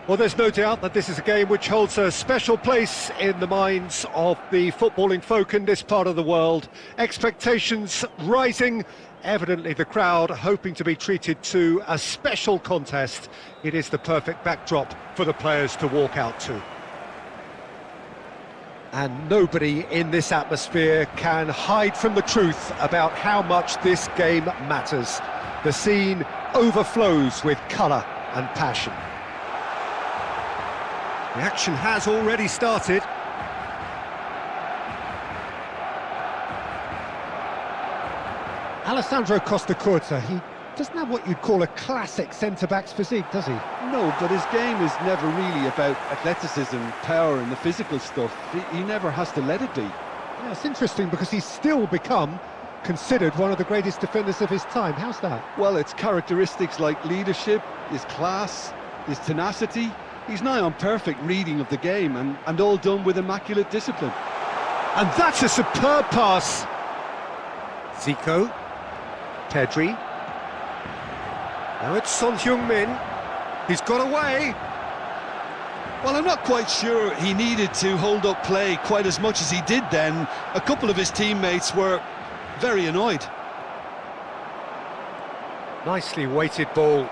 Well, there's no doubt that this is a game which holds a special place in the minds of the footballing folk in this part of the world. Expectations rising, evidently the crowd hoping to be treated to a special contest. It is the perfect backdrop for the players to walk out to. And nobody in this atmosphere can hide from the truth about how much this game matters. The scene overflows with colour and passion. The action has already started. Alessandro Costacurta, he doesn't have what you'd call a classic centre-back's physique, does he? No, but his game is never really about athleticism, power and the physical stuff. He never has to let it be. Yeah, it's interesting because he's still become considered one of the greatest defenders of his time. How's that? Well, it's characteristics like leadership, his class, his tenacity. He's nigh on perfect reading of the game and all done with immaculate discipline. And that's a superb pass. Zico. Pedri. Now it's Son Heung-min. He's got away. Well, I'm not quite sure he needed to hold up play quite as much as he did then. A couple of his teammates were very annoyed. Nicely weighted ball.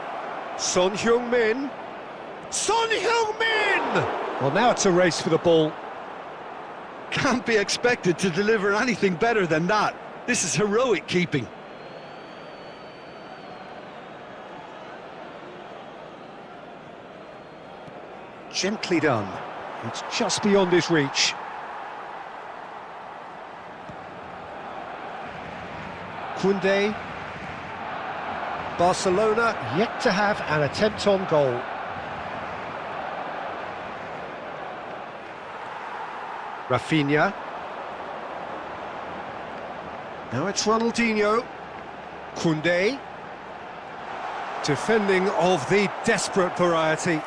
Son Heung-min. Son Heung-min! Well, now it's a race for the ball. Can't be expected to deliver anything better than that. This is heroic keeping. Gently done. It's just beyond his reach. Koundé. Barcelona yet to have an attempt on goal. Rafinha. Now it's Ronaldinho. Koundé. Defending of the desperate variety.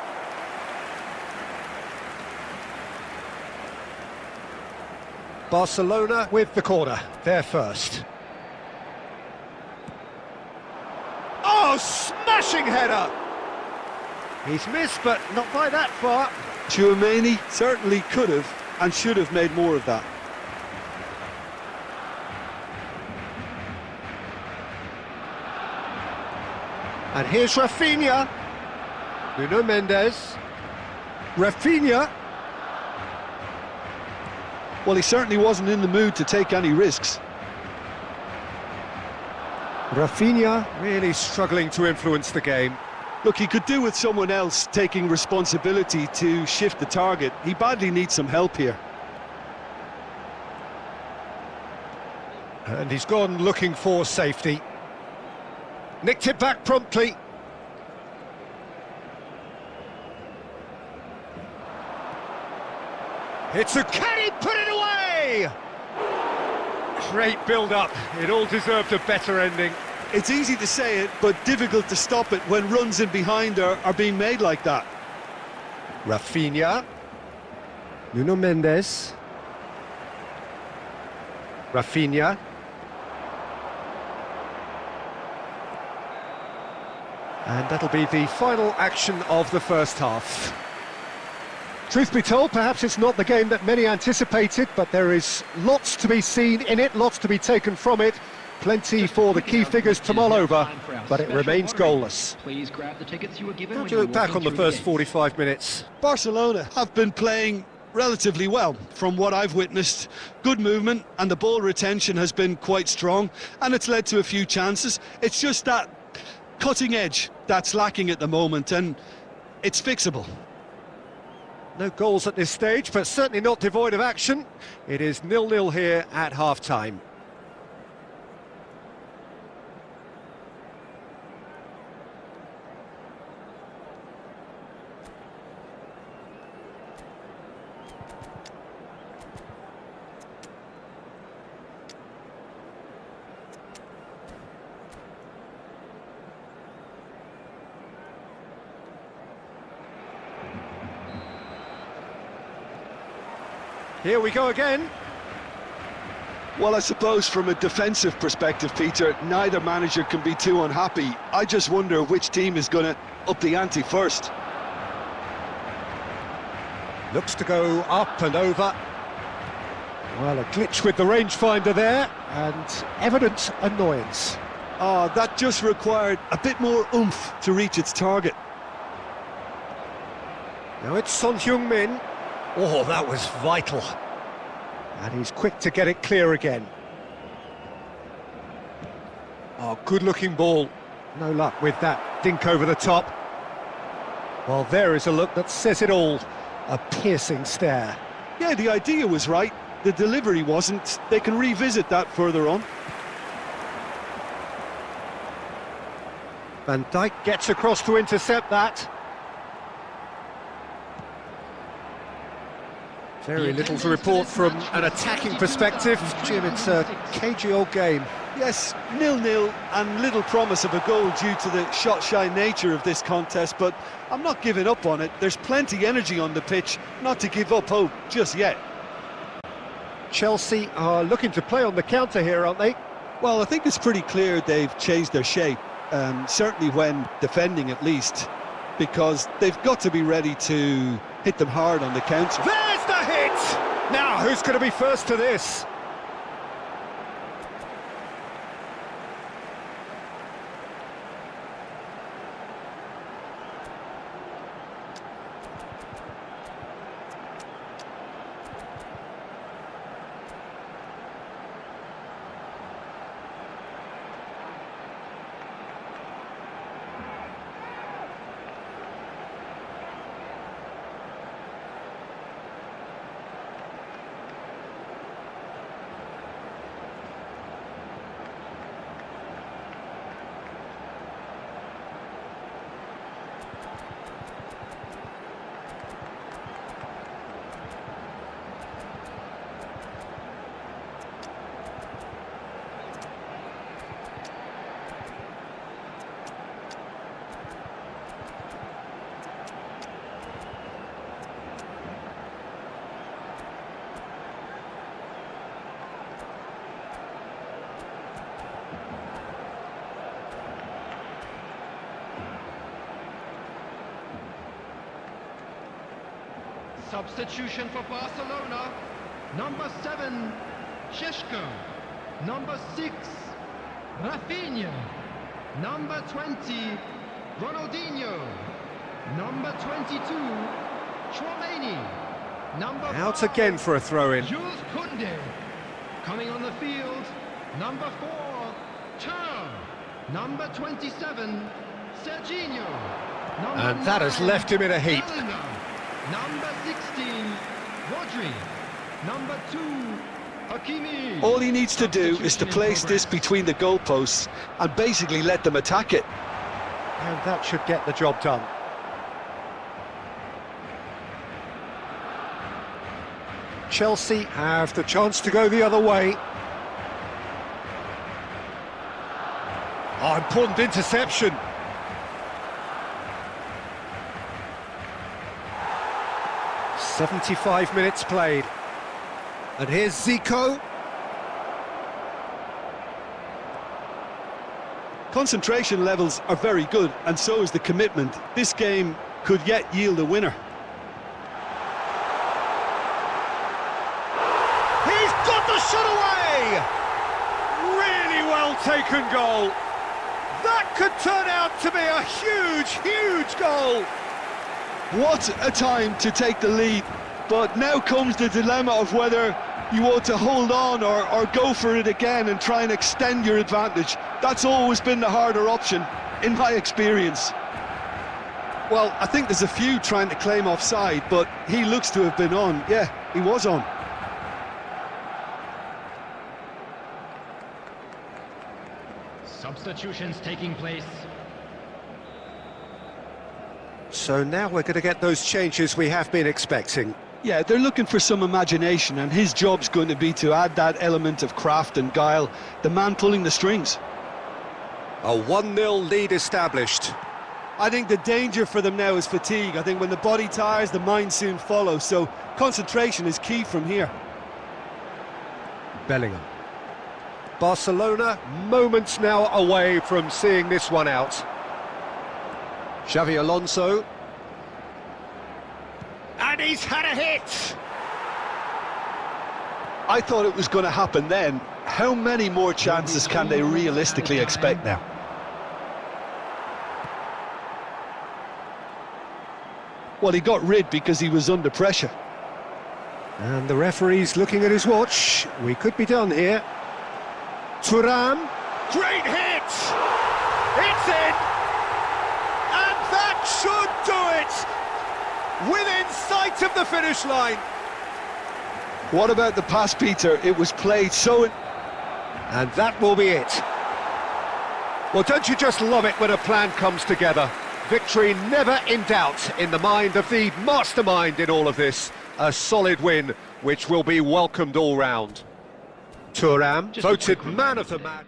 Barcelona with the corner, they're first. Oh, smashing header! He's missed, but not by that far. Tchouaméni certainly could have and should have made more of that. And here's Rafinha. Nuno Mendes. Rafinha. Well, he certainly wasn't in the mood to take any risks. Rafinha really struggling to influence the game. Look, he could do with someone else taking responsibility to shift the target. He badly needs some help here. And he's gone looking for safety. Nicked it back promptly. Can he put it away? Great build-up. It all deserved a better ending. It's easy to say it, but difficult to stop it when runs in behind are being made like that. Rafinha. Nuno Mendes. Rafinha. And that'll be the final action of the first half. Truth be told, perhaps it's not the game that many anticipated, but there is lots to be seen in it, lots to be taken from it. Plenty for the key figures to mull over, but it remains goalless. Please grab the tickets you were given. How do you look back on the first 45 minutes? Barcelona have been playing relatively well from what I've witnessed. Good movement and the ball retention has been quite strong and it's led to a few chances. It's just that cutting edge that's lacking at the moment and it's fixable. No goals at this stage, but certainly not devoid of action. It is 0-0 here at half-time. Here we go again. Well, I suppose from a defensive perspective, Peter, neither manager can be too unhappy. I just wonder which team is going to up the ante first. Looks to go up and over. Well, a glitch with the rangefinder there, and evident annoyance. That just required a bit more oomph to reach its target. Now it's Son Heung-min. Oh, that was vital. And he's quick to get it clear again. Oh, good-looking ball. No luck with that dink over the top. Well, there is a look that says it all. A piercing stare. Yeah, the idea was right. The delivery wasn't. They can revisit that further on. Van Dijk gets across to intercept that. Very little to report from an attacking perspective. Jim, it's a cagey old game. Yes, 0-0 and little promise of a goal due to the shot-shy nature of this contest, but I'm not giving up on it. There's plenty energy on the pitch, not to give up hope just yet. Chelsea are looking to play on the counter here, aren't they? Well, I think it's pretty clear they've changed their shape, certainly when defending at least, because they've got to be ready to hit them hard on the counter. There's the hit! Now, who's going to be first to this? Substitution for Barcelona. Number 7, Šeško. Number 6, Rafinha. Number 20, Ronaldinho. Number 22, Chouameni. Number Out 5, again for a throw-in. Jules Koundé. Coming on the field, number 4, Tur. Number 27, Serginho. And that has left him in a heap. Bellingham. Number 16, Rodri. Number 2, Hakimi. All he needs to do is to place this between the goalposts and basically let them attack it. And that should get the job done. Chelsea have the chance to go the other way. Oh, important interception. "75 minutes played." And here's Zico. Concentration levels are very good, and so is the commitment. This game could yet yield a winner. He's got the shot away! Really well taken goal. That could turn out to be a huge, huge goal. What a time to take the lead, but now comes the dilemma of whether you want to hold on or go for it again and try and extend your advantage. That's always been the harder option, in my experience. Well, I think there's a few trying to claim offside, but he looks to have been on. Yeah, he was on. Substitutions taking place. So now we're going to get those changes we have been expecting. Yeah, they're looking for some imagination, and his job's going to be to add that element of craft and guile, the man pulling the strings. A 1-0 lead established. I think the danger for them now is fatigue. I think when the body tires, the mind soon follows, so concentration is key from here. Bellingham. Barcelona moments now away from seeing this one out. Xavi Alonso. And he's had a hit! I thought it was going to happen then. How many more chances can they realistically expect now? Well, he got rid because he was under pressure. And the referee's looking at his watch. We could be done here. Thuram. Great hit! It's in! And that should do it! Within sight of the finish line. What about the pass, Peter? It was played so... And that will be it. Well, don't you just love it when a plan comes together? Victory never in doubt in the mind of the mastermind in all of this. A solid win, which will be welcomed all round. Thuram voted man of the match.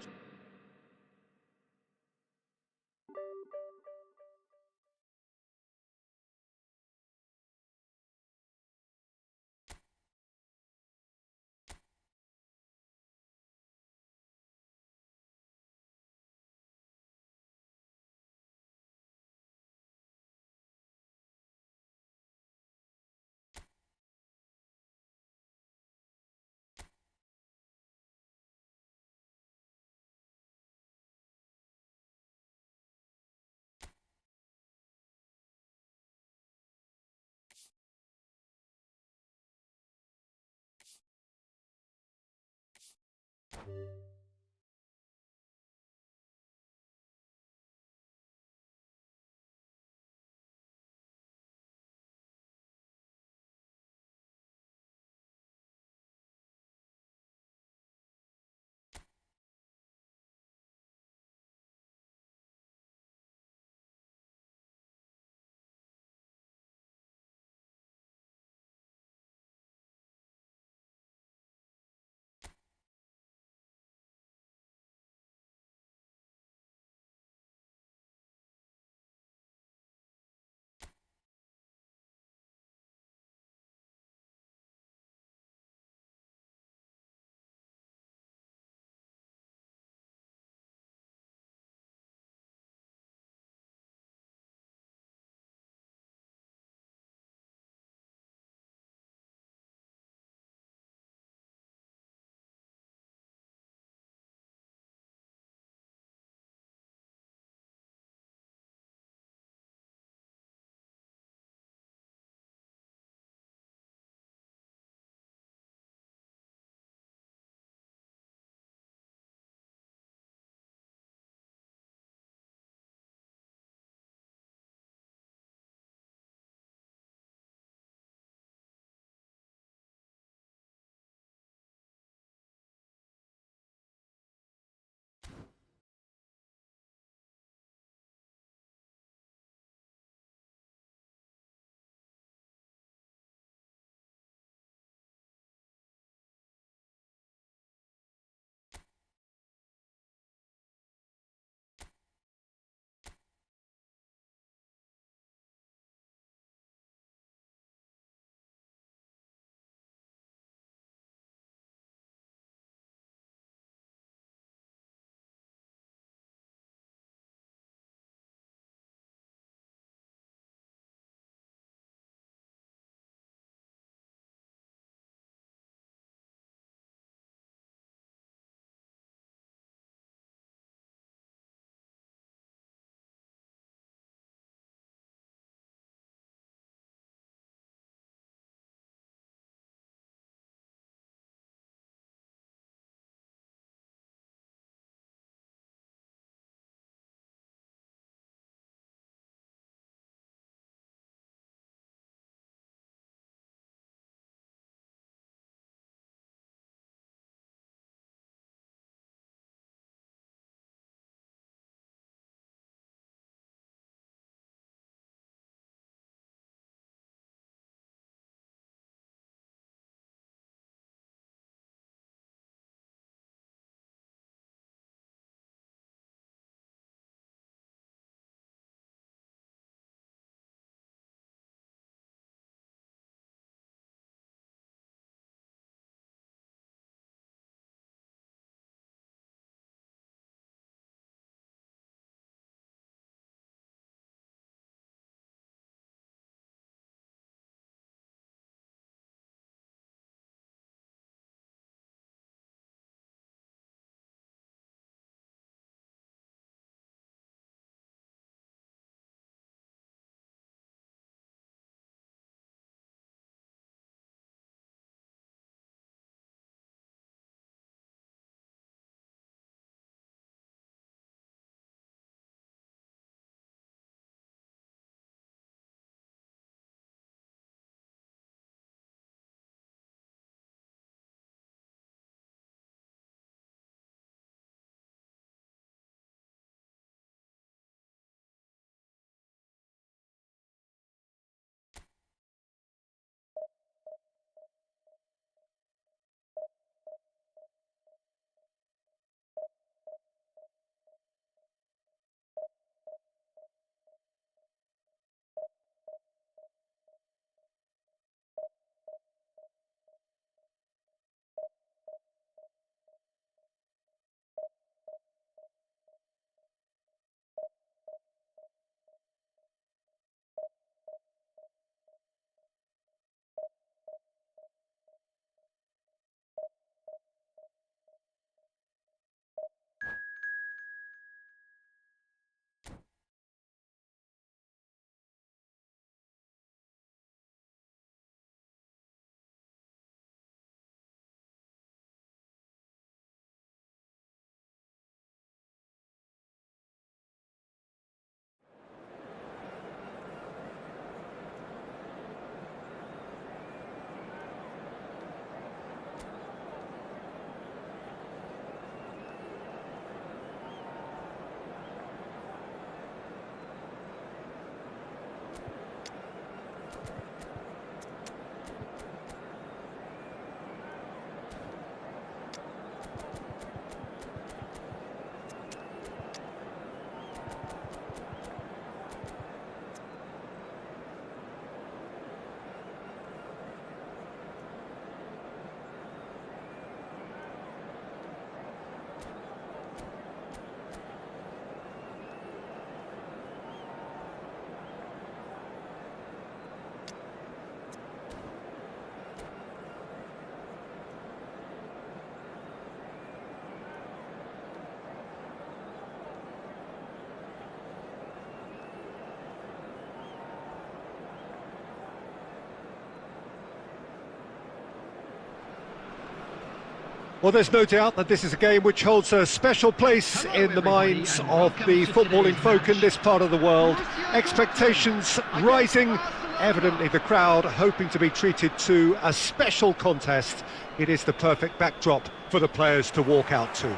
Well, there's no doubt that this is a game which holds a special place in the minds of the footballing folk in this part of the world. Expectations rising, evidently the crowd hoping to be treated to a special contest. It is the perfect backdrop for the players to walk out to.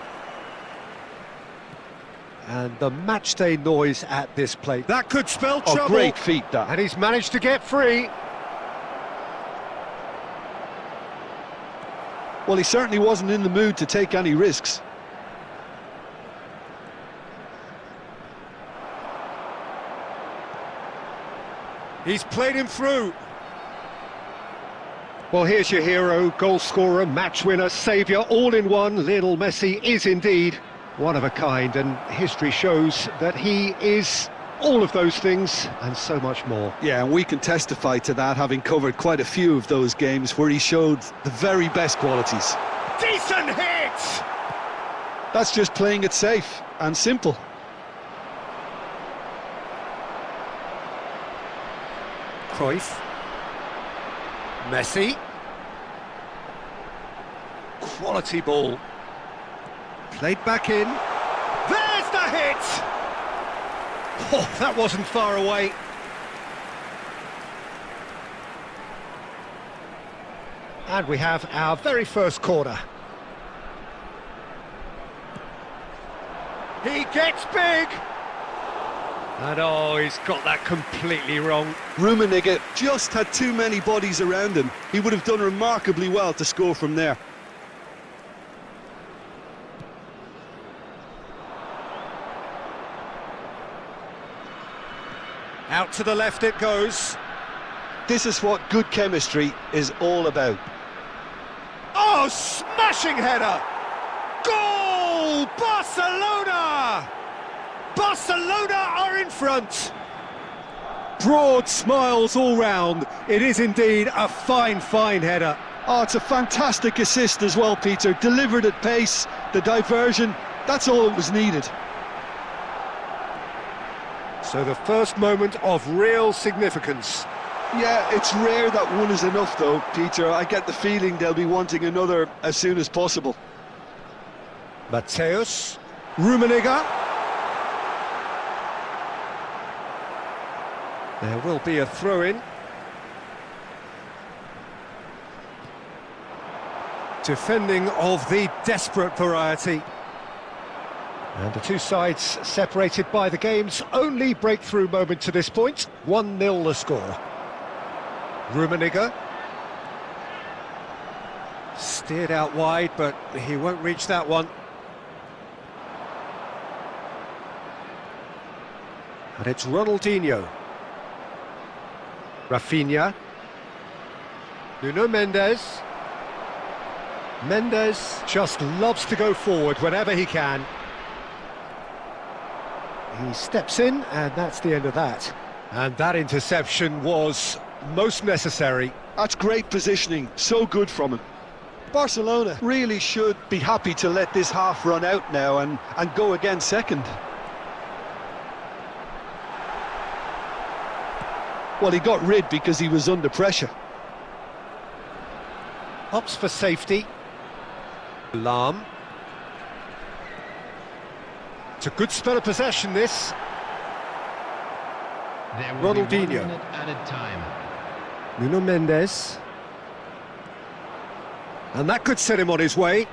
And the matchday noise at this plate. That could spell trouble. Oh, great feat, that. And he's managed to get free. Well, he certainly wasn't in the mood to take any risks. He's played him through. Well, here's your hero, goal scorer, match winner, saviour, all in one. Lionel Messi is indeed one of a kind, and history shows that he is all of those things and so much more. Yeah, and we can testify to that, having covered quite a few of those games where he showed the very best qualities. Decent hit! That's just playing it safe and simple. Cruyff. Messi. Quality ball. Played back in. There's the hit! Oh, that wasn't far away. And we have our very first corner. He gets big! And oh, he's got that completely wrong. Rummenigge just had too many bodies around him. He would have done remarkably well to score from there. Out to the left it goes. This is what good chemistry is all about. Oh, smashing header! Goal! Barcelona! Barcelona are in front! Broad smiles all round. It is indeed a fine, fine header. Oh, it's a fantastic assist as well, Peter. Delivered at pace, the diversion, that's all that was needed. So the first moment of real significance. Yeah, it's rare that one is enough though, Peter. I get the feeling they'll be wanting another as soon as possible. Mateus, Rummenigge. There will be a throw-in. Defending of the desperate variety. And the two sides separated by the game's only breakthrough moment to this point. 1-0 the score. Rummenigge. Steered out wide, but he won't reach that one. And it's Ronaldinho. Rafinha. Nuno Mendes. Mendes just loves to go forward whenever he can. He steps in, and that's the end of that. And that interception was most necessary. That's great positioning, so good from him. Barcelona really should be happy to let this half run out now and go again second. Well, he got rid because he was under pressure. Opts for safety. Lahm. It's a good spell of possession, this. Ronaldinho. Added time. Nuno Mendes. And that could set him on his way.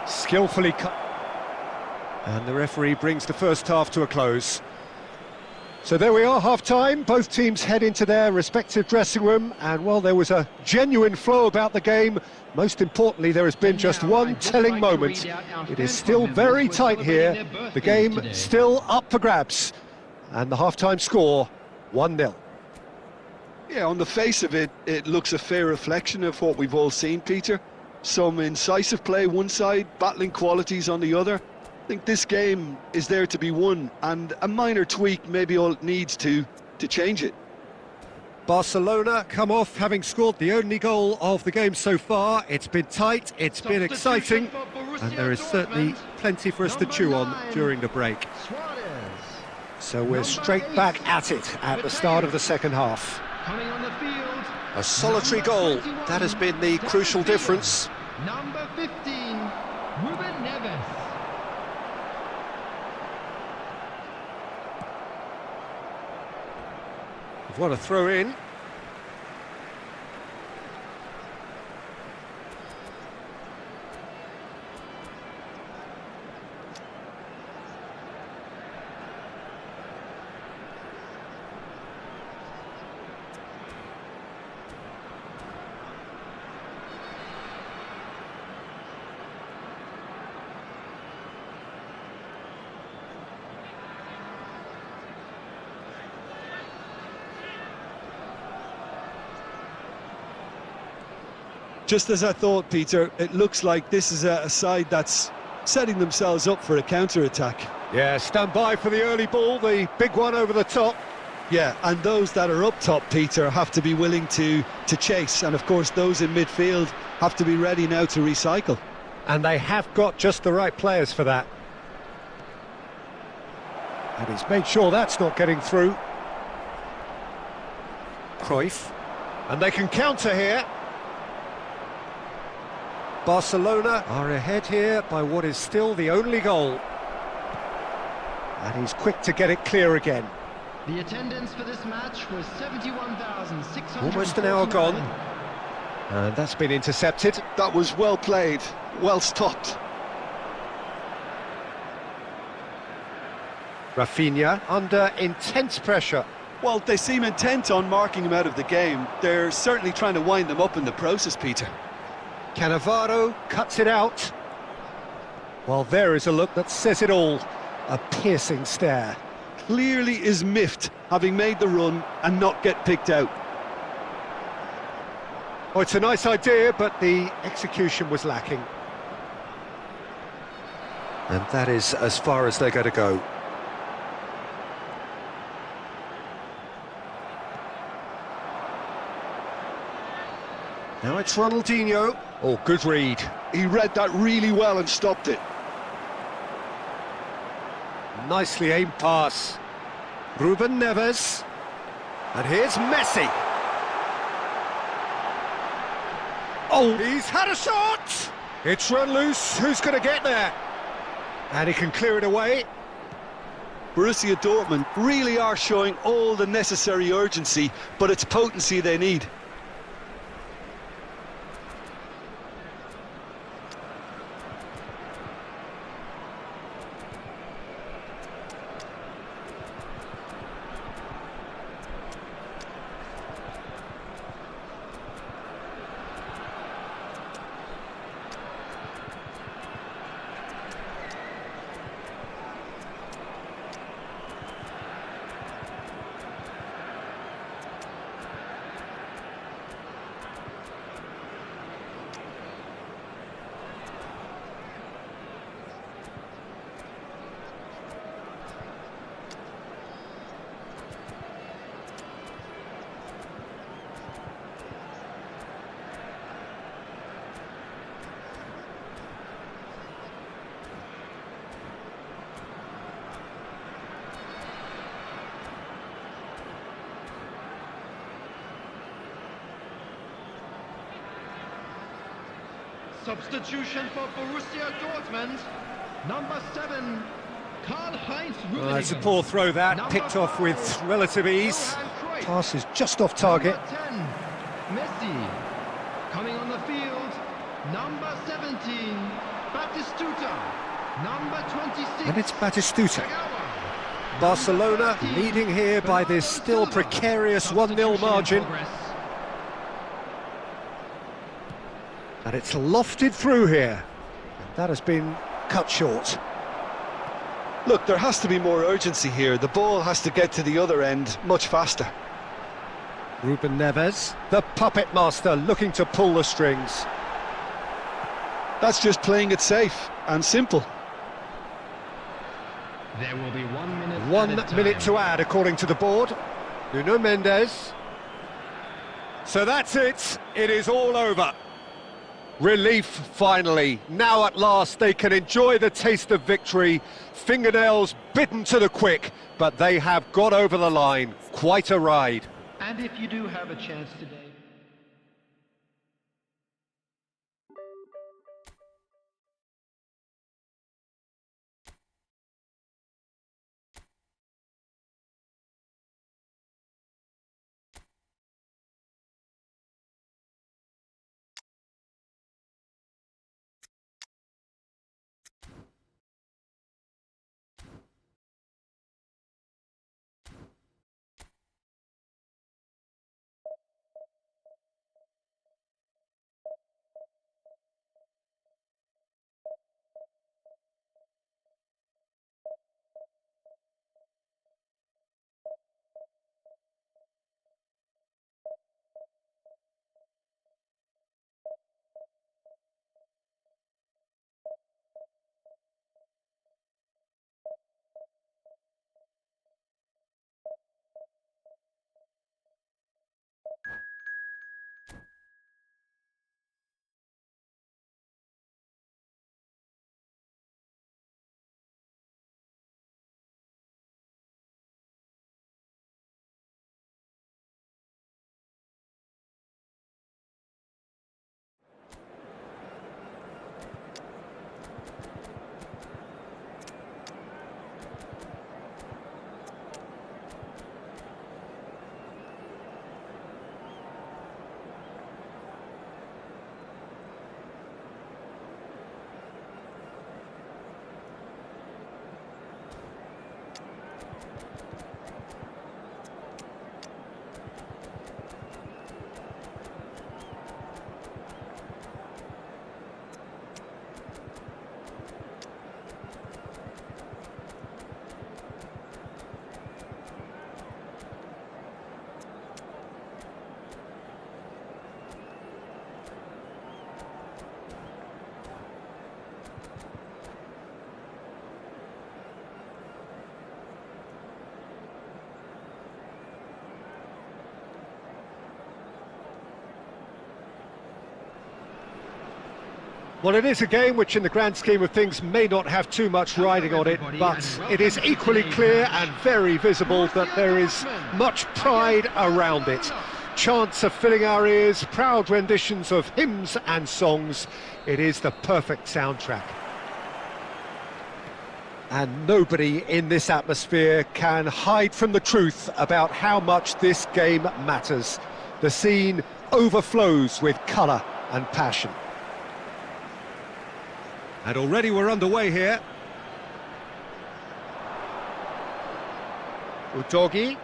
Skillfully cut. And the referee brings the first half to a close. So there we are, half-time. Both teams head into their respective dressing room, and while there was a genuine flow about the game, most importantly there has been just one telling moment. It is still very tight here, the game still up for grabs, and the half-time score, 1-0. Yeah, on the face of it, it looks a fair reflection of what we've all seen, Peter. Some incisive play one side, battling qualities on the other. I think this game is there to be won, and a minor tweak maybe all it needs to change it. Barcelona come off having scored the only goal of the game so far. It's been tight, it's been exciting, and there is certainly plenty for us to chew on during the break. So we're straight back at it at the start of the second half. Coming on the field. A solitary goal, that has been the crucial difference. Number 15, Ruben Neves. What a throw in. Just as I thought, Peter, it looks like this is a side that's setting themselves up for a counter-attack. Yeah, stand by for the early ball, the big one over the top. Yeah, and those that are up top, Peter, have to be willing to chase. And of course, those in midfield have to be ready now to recycle. And they have got just the right players for that. And he's made sure that's not getting through. Cruyff. And they can counter here. Barcelona are ahead here by what is still the only goal. And he's quick to get it clear again. The attendance for this match was 71,600. Almost an hour gone. And that's been intercepted. That was well played, well stopped. Rafinha under intense pressure. Well, they seem intent on marking him out of the game. They're certainly trying to wind them up in the process, Peter. Cannavaro cuts it out. Well, there is a look that says it all. A piercing stare. Clearly is miffed, having made the run and not get picked out. Oh, it's a nice idea, but the execution was lacking. And that is as far as they're going to go. Now it's Ronaldinho. Oh, good read. He read that really well and stopped it. Nicely aimed pass. Ruben Neves. And here's Messi. Oh, he's had a shot! It's run loose. Who's going to get there? And he can clear it away. Borussia Dortmund really are showing all the necessary urgency, but it's potency they need. Substitution for Borussia Dortmund. Number 7, Karl-Heinz Rummenigge. Well, it's a poor throw that, picked off with relative ease. Pass is just off target. Number 10, Messi. Coming on the field, number 17, Batistuta. Number 26. And it's Batistuta. Barcelona leading here by this still precarious 1-0 margin. And it's lofted through here. And that has been cut short. Look, there has to be more urgency here. The ball has to get to the other end much faster. Ruben Neves, the puppet master, looking to pull the strings. That's just playing it safe and simple. There will be 1 minute. 1 minute to add, according to the board. Nuno Mendes. So that's it. It is all over. Relief, finally. Now at last they can enjoy the taste of victory. Fingernails bitten to the quick, but they have got over the line. Quite a ride. And if you do have a chance today, Well, it is a game which, in the grand scheme of things, may not have too much riding on it, but it is equally clear and very visible that there is much pride around it. Chants are filling our ears, proud renditions of hymns and songs. It is the perfect soundtrack. And nobody in this atmosphere can hide from the truth about how much this game matters. The scene overflows with colour and passion. And already we're underway here. Udogi.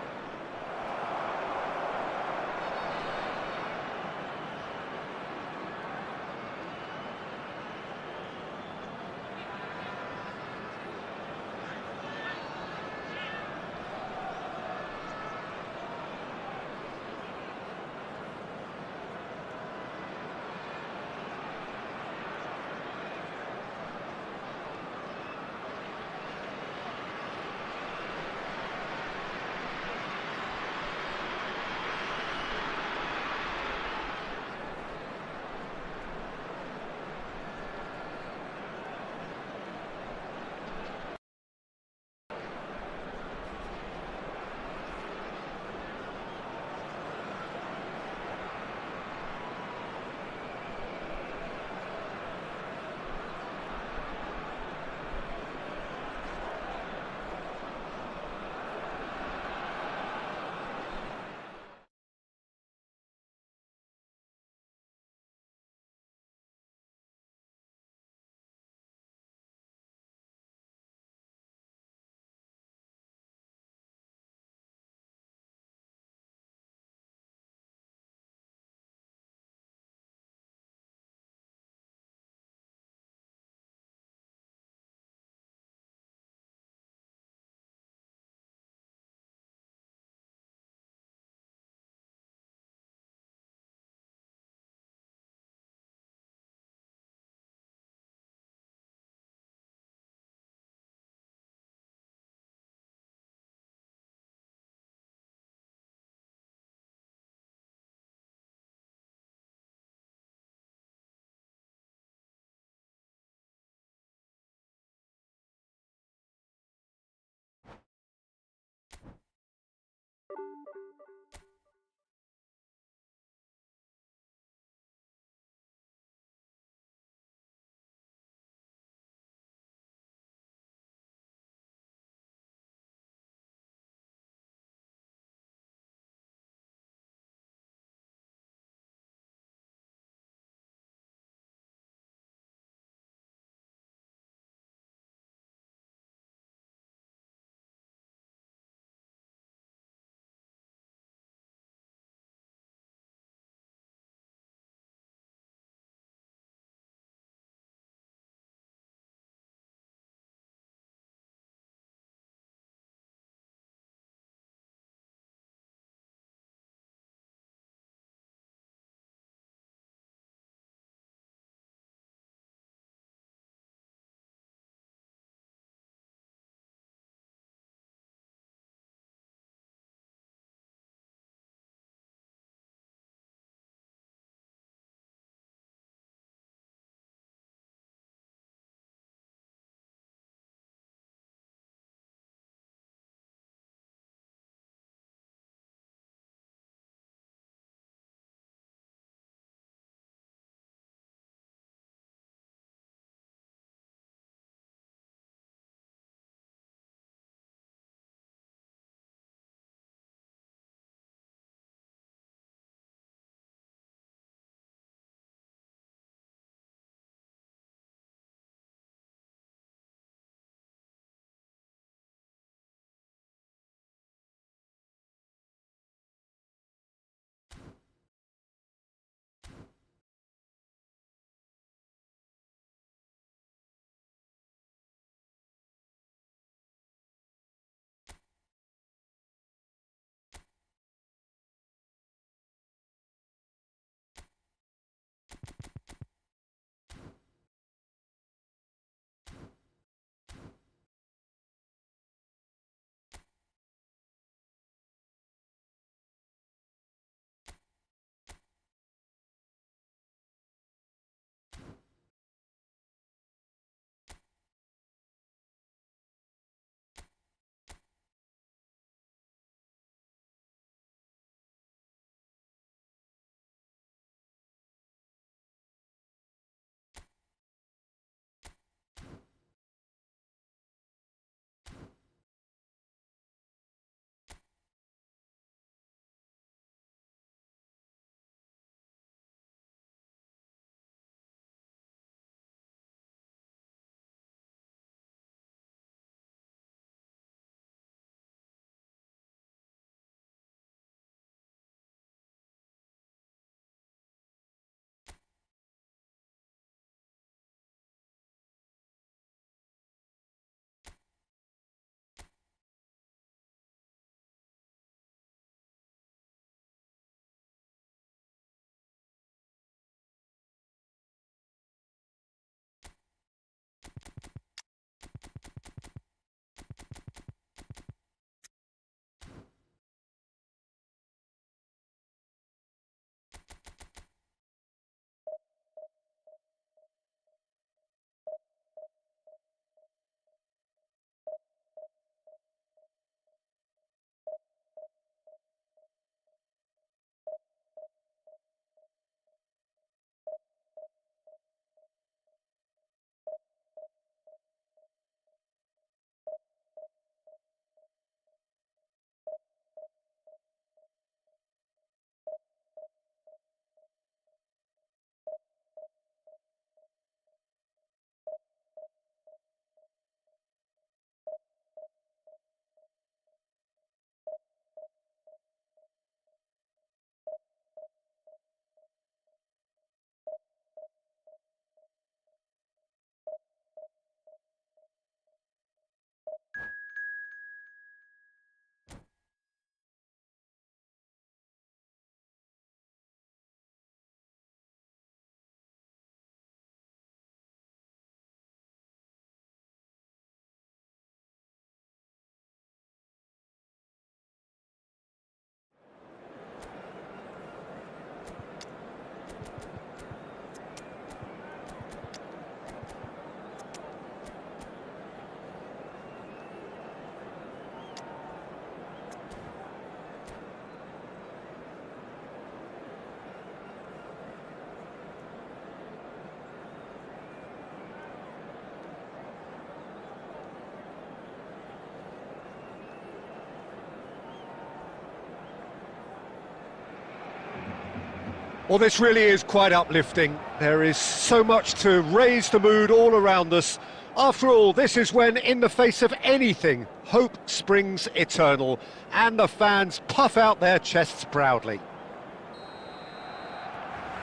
Well, this really is quite uplifting. There is so much to raise the mood all around us. After all, this is when, in the face of anything, hope springs eternal, and the fans puff out their chests proudly.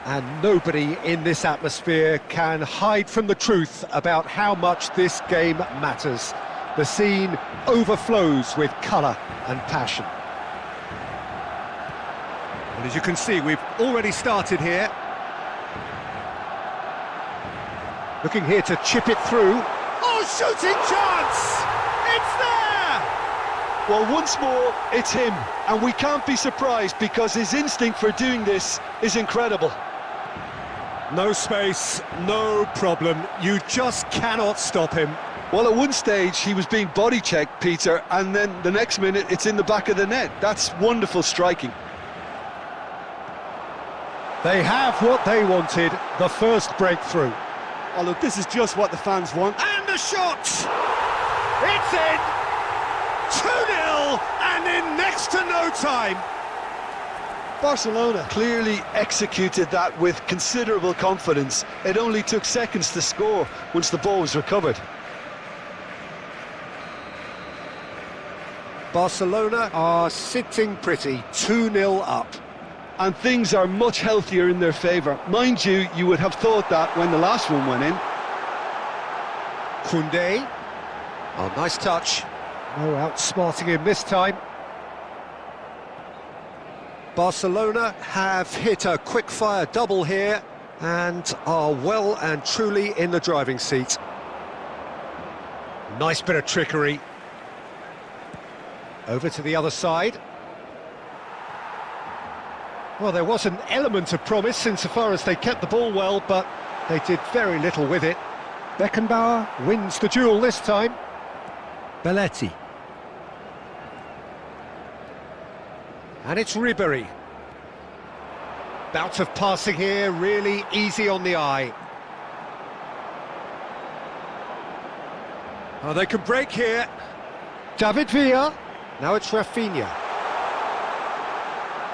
And nobody in this atmosphere can hide from the truth about how much this game matters. The scene overflows with colour and passion. And as you can see, we've already started here. Looking here to chip it through. Oh, shooting chance! It's there! Well, once more, it's him. And we can't be surprised because his instinct for doing this is incredible. No space, no problem. You just cannot stop him. Well, at one stage, he was being body-checked, Peter, and then the next minute, it's in the back of the net. That's wonderful striking. They have what they wanted, the first breakthrough. Oh, look, this is just what the fans want. And the shot! It's in! 2-0, and in next to no time. Barcelona clearly executed that with considerable confidence. It only took seconds to score once the ball was recovered. Barcelona are sitting pretty, 2-0 up. And things are much healthier in their favour. Mind you, you would have thought that when the last one went in. Koundé. Oh, nice touch. No outsmarting him this time. Barcelona have hit a quick-fire double here and are well and truly in the driving seat. Nice bit of trickery. Over to the other side. Well, there was an element of promise insofar as they kept the ball well, but they did very little with it. Beckenbauer wins the duel this time. Belletti. And it's Ribéry. Bout of passing here, really easy on the eye. Oh, they can break here. David Villa. Now it's Rafinha.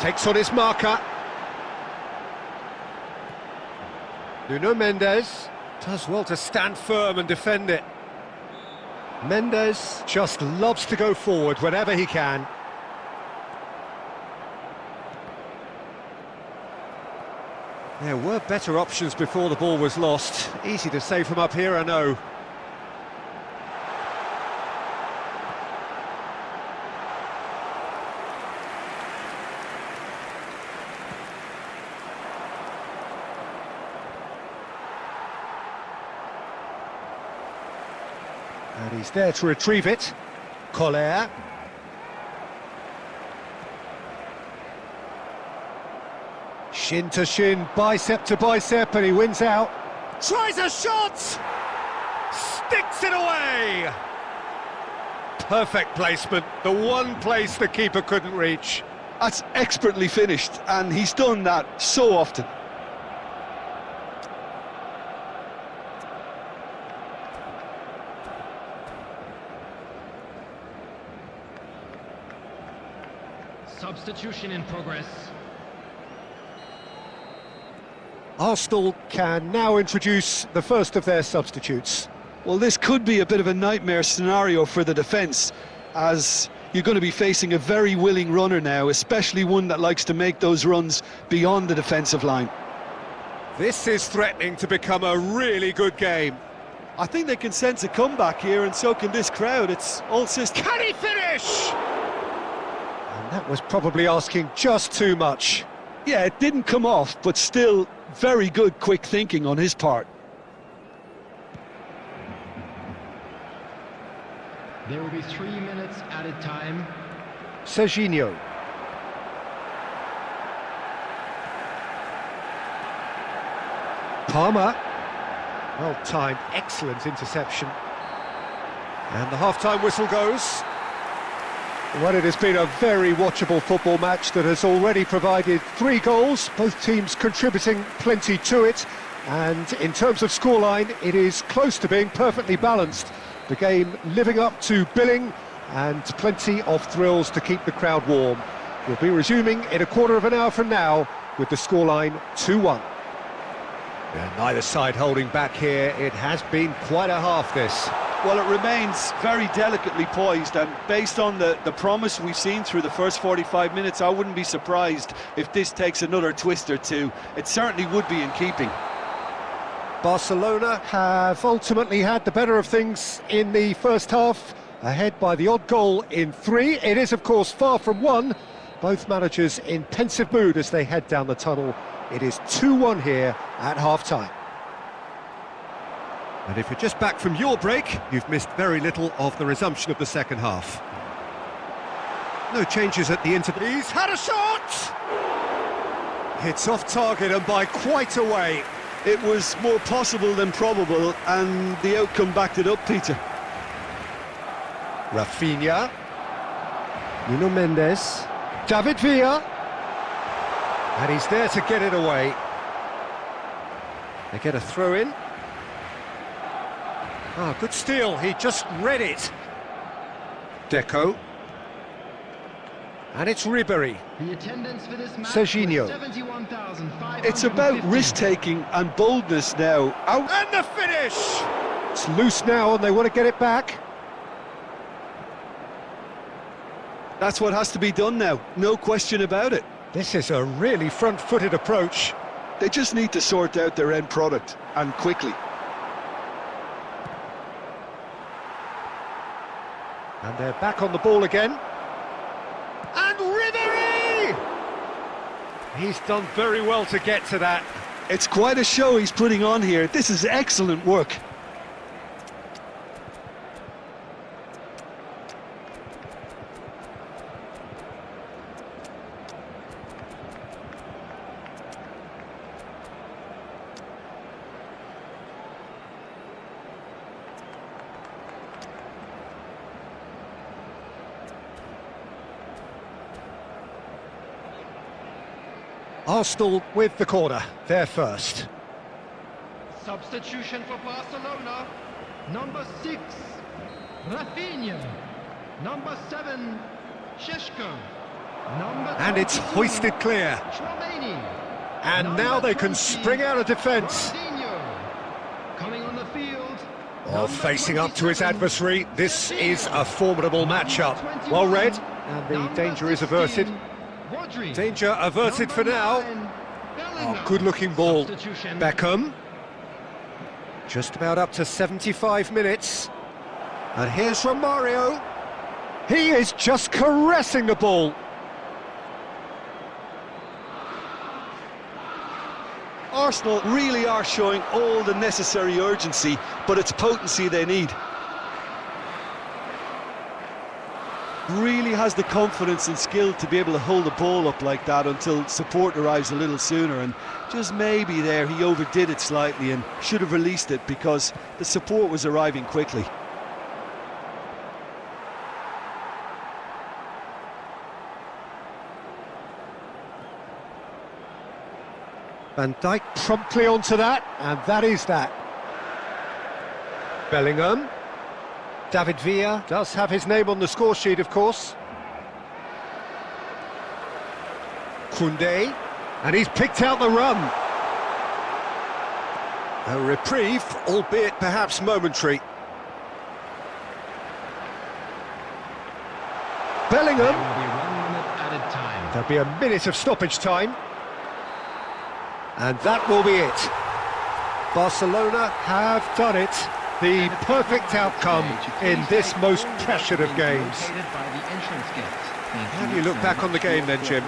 Takes on his marker. Nuno Mendes does well to stand firm and defend it. Mendes just loves to go forward whenever he can. There were better options before the ball was lost. Easy to save from up here, I know. And he's there to retrieve it. Collier. Shin to shin, bicep to bicep, and he wins out. Tries a shot! Sticks it away! Perfect placement, the one place the keeper couldn't reach. That's expertly finished, and he's done that so often. Substitution in progress. Arsenal can now introduce the first of their substitutes. Well, this could be a bit of a nightmare scenario for the defence, as you're going to be facing a very willing runner now, especially one that likes to make those runs beyond the defensive line. This is threatening to become a really good game. I think they can sense a comeback here, and so can this crowd. It's all systems. Can he finish? And that was probably asking just too much. Yeah, it didn't come off, but still very good quick thinking on his part. There will be 3 minutes added time. Serginho. Palmer. Well timed, excellent interception. And the half-time whistle goes. Well, it has been a very watchable football match that has already provided 3 goals, both teams contributing plenty to it. And in terms of scoreline, it is close to being perfectly balanced. The game living up to billing and plenty of thrills to keep the crowd warm. We'll be resuming in a quarter of an hour from now with the scoreline 2-1. Yeah, neither side holding back here. It has been quite a half, this. Well, it remains very delicately poised, and based on the promise we've seen through the first 45 minutes, I wouldn't be surprised if this takes another twist or two. It certainly would be in keeping. Barcelona have ultimately had the better of things in the first half, ahead by the odd goal in 3. It is, of course, far from 1. Both managers in pensive mood as they head down the tunnel. It is 2-1 here at half-time. And if you're just back from your break, you've missed very little of the resumption of the second half. No changes at the interval. He's had a shot! It's off target and by quite a way. It was more possible than probable, and the outcome backed it up, Peter. Rafinha. Nuno Mendes. David Villa. And he's there to get it away. They get a throw in. Ah, good steal, he just read it. Deco. And it's Ribéry. The attendance for this match Serginho. was 71,550. It's about risk-taking and boldness now. Out. And the finish! It's loose now and they want to get it back. That's what has to be done now, no question about it. This is a really front-footed approach. They just need to sort out their end product, and quickly. And they're back on the ball again. And Ribéry! He's done very well to get to that. It's quite a show he's putting on here. This is excellent work. Arsenal with the corner, they're first. Substitution for Barcelona. Number 6, Rafinha. Number 7, Šeško. And it's hoisted clear. And now they can spring out of defence. Coming on the field. Oh, facing up to his adversary, this is a formidable matchup. Well read, and the danger is averted. Danger averted for now. Oh, good-looking ball. Beckham. Just about up to 75 minutes. And here's Romario. He is just caressing the ball. Arsenal really are showing all the necessary urgency, but it's potency they need. Really has the confidence and skill to be able to hold the ball up like that until support arrives a little sooner, and just maybe there he overdid it slightly and should have released it because the support was arriving quickly. Van Dijk promptly onto that, and that is that. Bellingham. David Villa does have his name on the score sheet, of course. Koundé, and he's picked out the run. A reprieve, albeit perhaps momentary. Bellingham. There will be 1 minute added time. There'll be a minute of stoppage time. And that will be it. Barcelona have done it. The perfect outcome in this most pressured of games. How do you look back on the game then, Jim?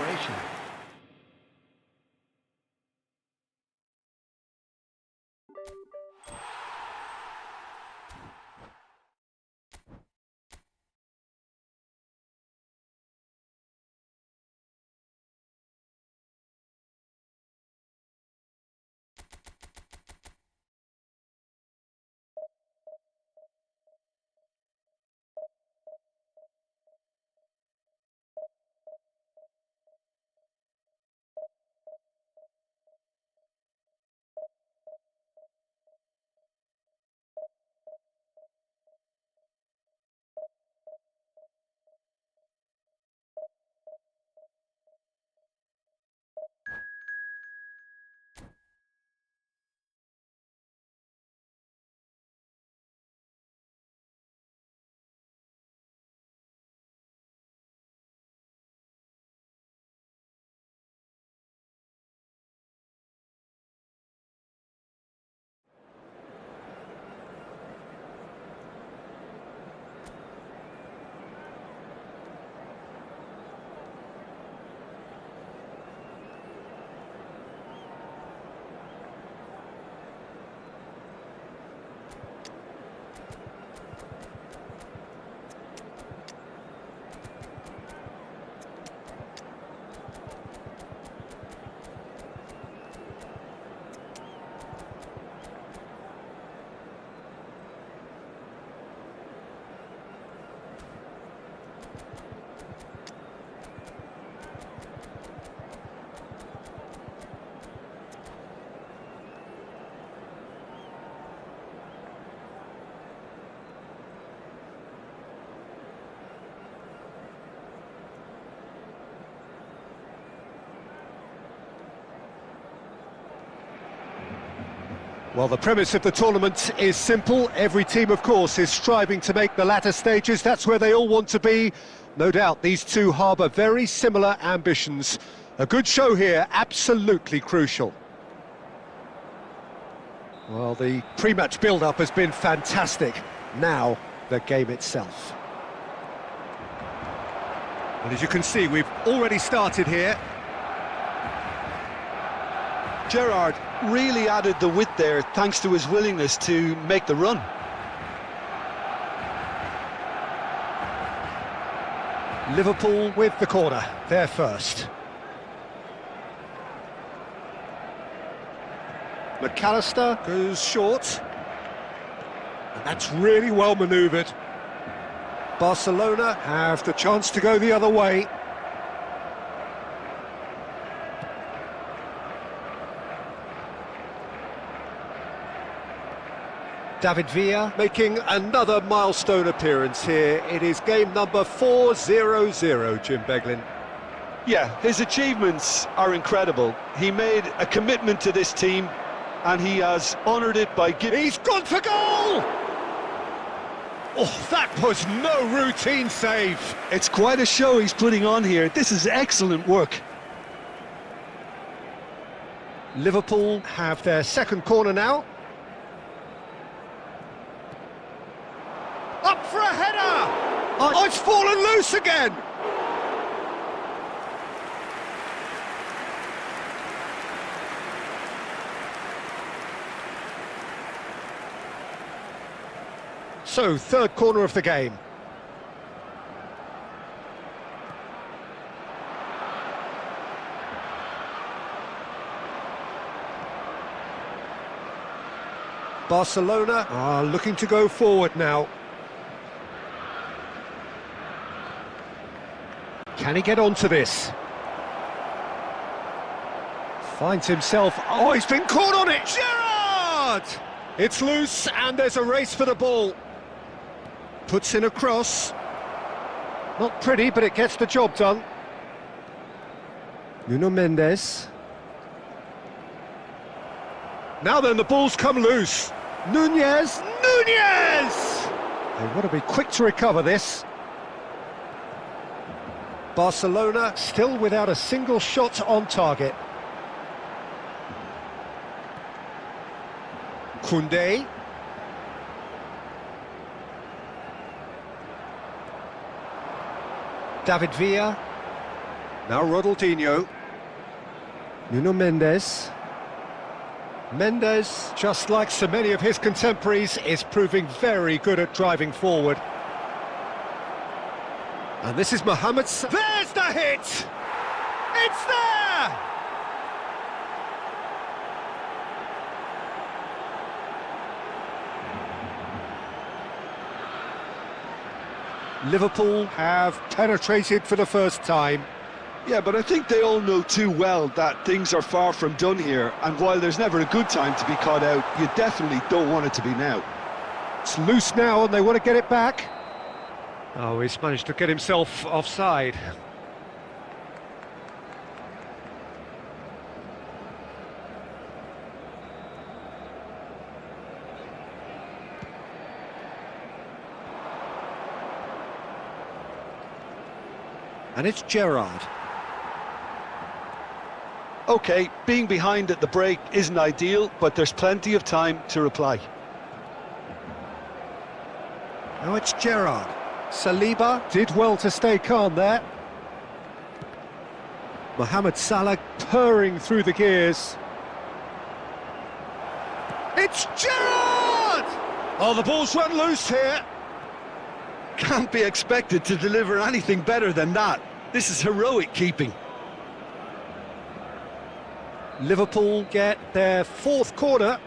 Well, the premise of the tournament is simple. Every team, of course, is striving to make the latter stages. That's where they all want to be. No doubt these two harbour very similar ambitions. A good show here, absolutely crucial. Well, the pre-match build-up has been fantastic. Now, the game itself. And as you can see, we've already started here. Gerrard really added the width there thanks to his willingness to make the run. Liverpool with the corner, they're first. McAllister goes short. And that's really well manoeuvred. Barcelona have the chance to go the other way. David Villa making another milestone appearance here. It is game number 400, Jim Beglin. Yeah, his achievements are incredible. He made a commitment to this team and he has honoured it by giving... He's gone for goal! Oh, that was no routine save. It's quite a show he's putting on here. This is excellent work. Liverpool have their second corner now. Up for a header! Oh, it's fallen loose again! So, third corner of the game. Barcelona are looking to go forward now. Can he get onto this? Finds himself... Oh, he's been caught on it! Gerrard! It's loose and there's a race for the ball. Puts in a cross. Not pretty, but it gets the job done. Nuno Mendes. Now then, the ball's come loose. Nunez! Nunez! They want to be quick to recover this. Barcelona still without a single shot on target. Koundé. David Villa. Now Ronaldinho. Nuno Mendes. Mendes, just like so many of his contemporaries, is proving very good at driving forward. And this is Mohamed. There's the hit! It's there! Liverpool have penetrated for the first time. Yeah, but I think they all know too well that things are far from done here, and while there's never a good time to be caught out, you definitely don't want it to be now. It's loose now and they want to get it back. Oh, he's managed to get himself offside. And it's Gerrard. OK, being behind at the break isn't ideal, but there's plenty of time to reply. Now it's Gerrard. Saliba did well to stay calm there. Mohamed Salah purring through the gears. It's Gerrard! Oh, the ball's run loose here. Can't be expected to deliver anything better than that. This is heroic keeping. Liverpool get their fourth corner.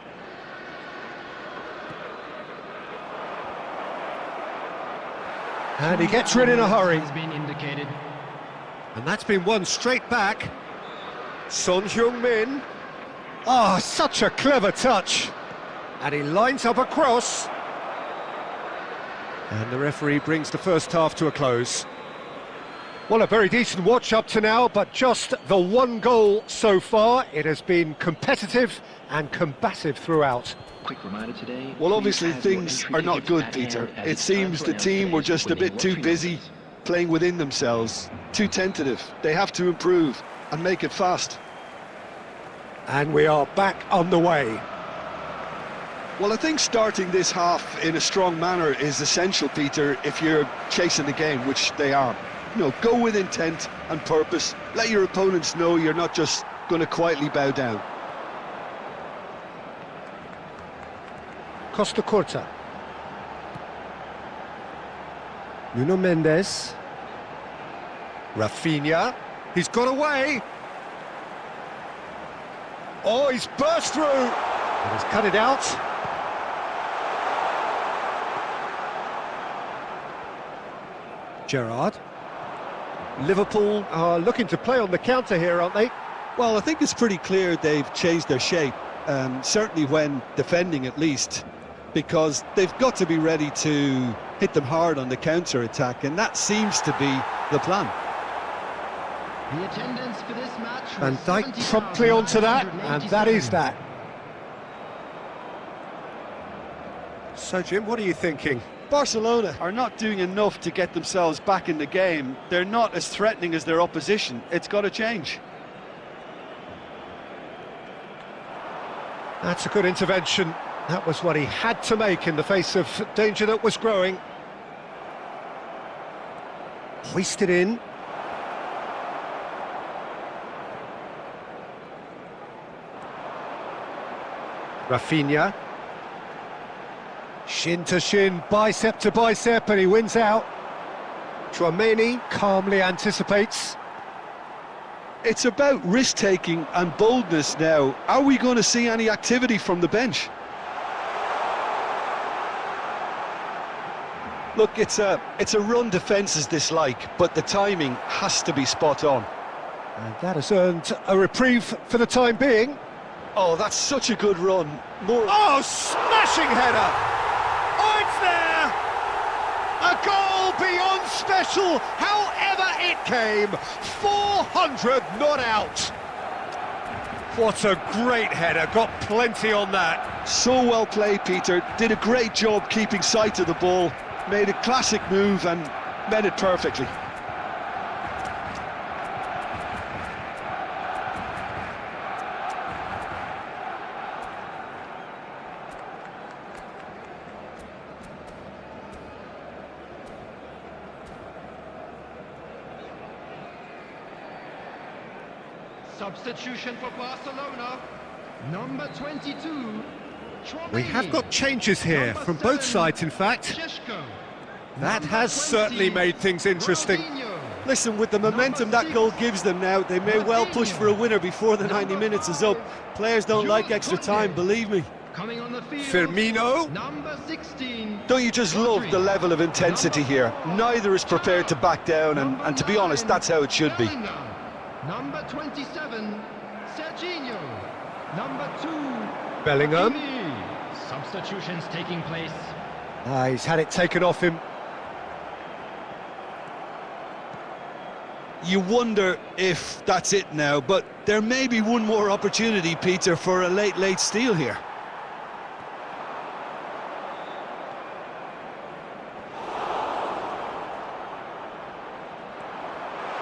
And he gets rid in a hurry. Has been indicated. And that's been won straight back. Son Heung-min. Oh, such a clever touch. And he lines up a cross. And the referee brings the first half to a close. Well, a very decent watch up to now, but just the one goal so far. It has been competitive and combative throughout. Quick reminder today. Well, obviously things are not good, Peter. It seems the team were just a bit too busy playing within themselves, too tentative. They have to improve and make it fast. And we are back on the way. Well, I think starting this half in a strong manner is essential, Peter, if you're chasing the game, which they are. You know, go with intent and purpose. Let your opponents know you're not just going to quietly bow down. Costa Corta. Nuno Mendes. Rafinha. He's got away. Oh, he's burst through. And he's cut it out. Gerrard. Liverpool are looking to play on the counter here, aren't they? Well, I think it's pretty clear they've changed their shape, certainly when defending at least, because they've got to be ready to hit them hard on the counter-attack, and that seems to be the plan. The attendance for this match. Van Dijk promptly onto that, and that is that. So, Jim, what are you thinking? Barcelona are not doing enough to get themselves back in the game. They're not as threatening as their opposition. It's got to change. That's a good intervention. That was what he had to make in the face of danger that was growing. Hoisted in. Rafinha. Shin to shin, bicep to bicep, and he wins out. Tchouaméni calmly anticipates. It's about risk-taking and boldness now. Are we going to see any activity from the bench? Look, it's a run defence's dislike, but the timing has to be spot on. And that has earned a reprieve for the time being. Oh, that's such a good run. Oh, smashing header! Oh, it's there! A goal beyond special, however it came. 400 not out. What a great header, got plenty on that. So well played, Peter. Did a great job keeping sight of the ball. Made a classic move and met it perfectly. Substitution for Barcelona. Number 22. We have got changes here from both sides, in fact. That has certainly made things interesting. Listen, with the momentum that goal gives them now, they may well push for a winner before the 90 minutes is up. Players don't like extra time, believe me. Coming on the field, Firmino. Number 16. Don't you just love the level of intensity here? Neither is prepared to back down, and to be honest, that's how it should be. Number 27, Serginho. Number 2, Bellingham. Substitutions taking place. He's had it taken off him. You wonder if that's it now, but there may be one more opportunity, Peter, for a late steal here.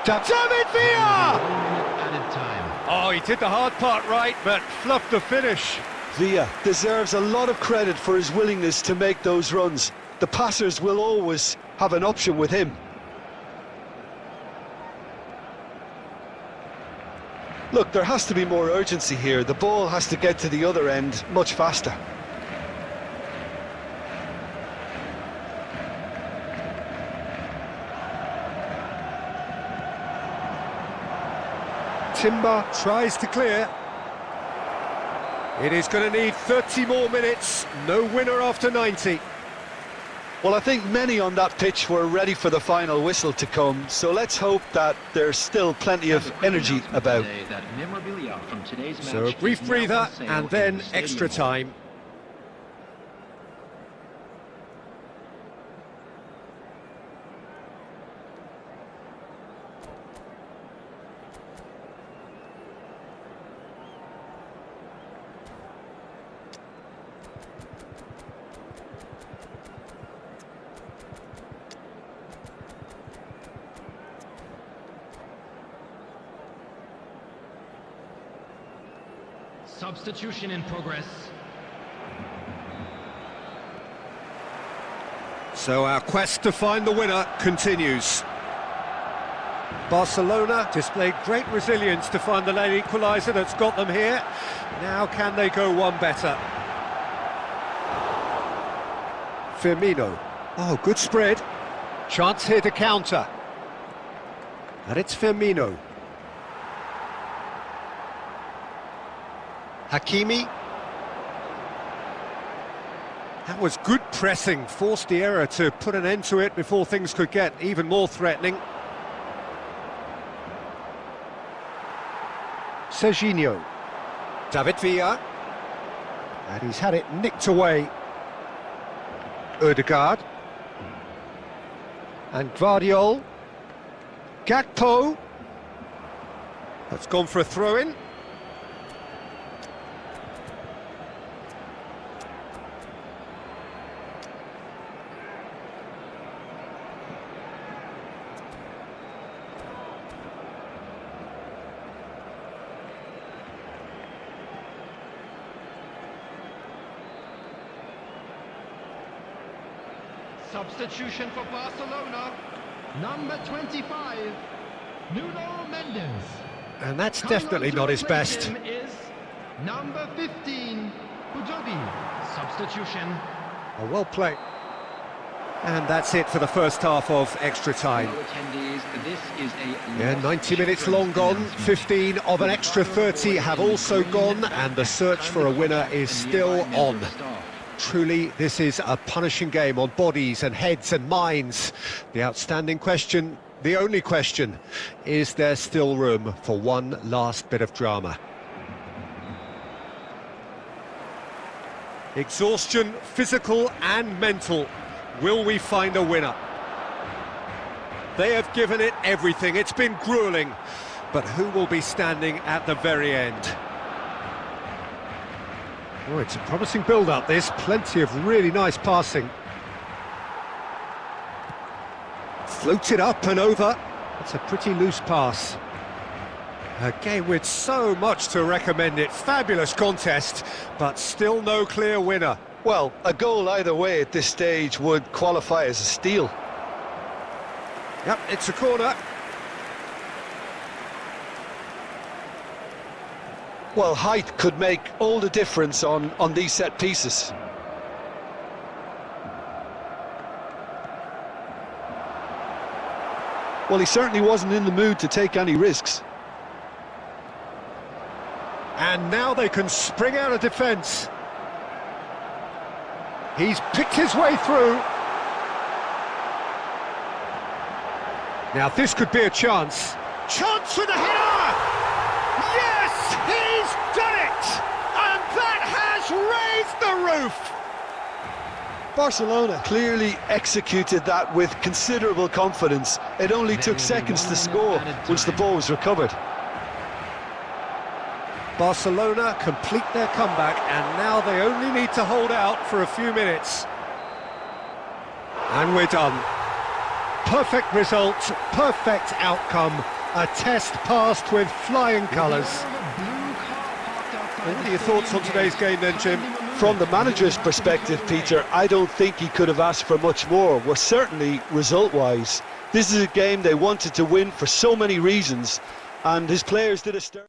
David Villa! Added time. Oh, he did the hard part right, but fluffed the finish. Villa deserves a lot of credit for his willingness to make those runs. The passers will always have an option with him. Look, there has to be more urgency here. The ball has to get to the other end much faster. Timber tries to clear. It is going to need 30 more minutes. No winner after 90. Well, I think many on that pitch were ready for the final whistle to come, so let's hope that there's still plenty of energy about. So a brief breather and then extra time. Substitution in progress. So our quest to find the winner continues. Barcelona displayed great resilience to find the late equaliser that's got them here. Now can they go one better? Firmino. Oh, good spread. Chance here to counter. And it's Firmino. Hakimi. That was good pressing, forced the error to put an end to it before things could get even more threatening. Serginho. David Villa. And he's had it nicked away. Ødegaard. And Guardiol. Gakpo. That's gone for a throw-in. Substitution for Barcelona. Number 25, Nuno Mendes. And that's definitely not his best. Is number 15, Budobi. Substitution. Oh, well played. And that's it for the first half of extra time. Yeah, 90 minutes long gone, 15 of an extra 30 have also gone, and the search for a winner is still on. Truly, this is a punishing game on bodies and heads and minds. The outstanding question, the only question, is there still room for one last bit of drama? Exhaustion, physical and mental. Will we find a winner? They have given it everything. It's been gruelling. But who will be standing at the very end? Oh, it's a promising build-up, this. Plenty of really nice passing. Floated up and over. It's a pretty loose pass. A game with so much to recommend it. Fabulous contest, but still no clear winner. Well, a goal either way at this stage would qualify as a steal. Yep, it's a corner. Well, height could make all the difference on these set pieces. Well, he certainly wasn't in the mood to take any risks. And now they can spring out of defence. He's picked his way through. Now this could be a chance. Chance for the header! Yes, he's done it! And that has raised the roof! Barcelona clearly executed that with considerable confidence. It only took seconds to score once the ball was recovered. Barcelona complete their comeback, and now they only need to hold out for a few minutes. And we're done. Perfect result, perfect outcome, a test passed with flying colours. What are your thoughts on today's game then, Jim? From the manager's perspective, Peter, I don't think he could have asked for much more. Well, certainly result-wise. This is a game they wanted to win for so many reasons, and his players did a sterling.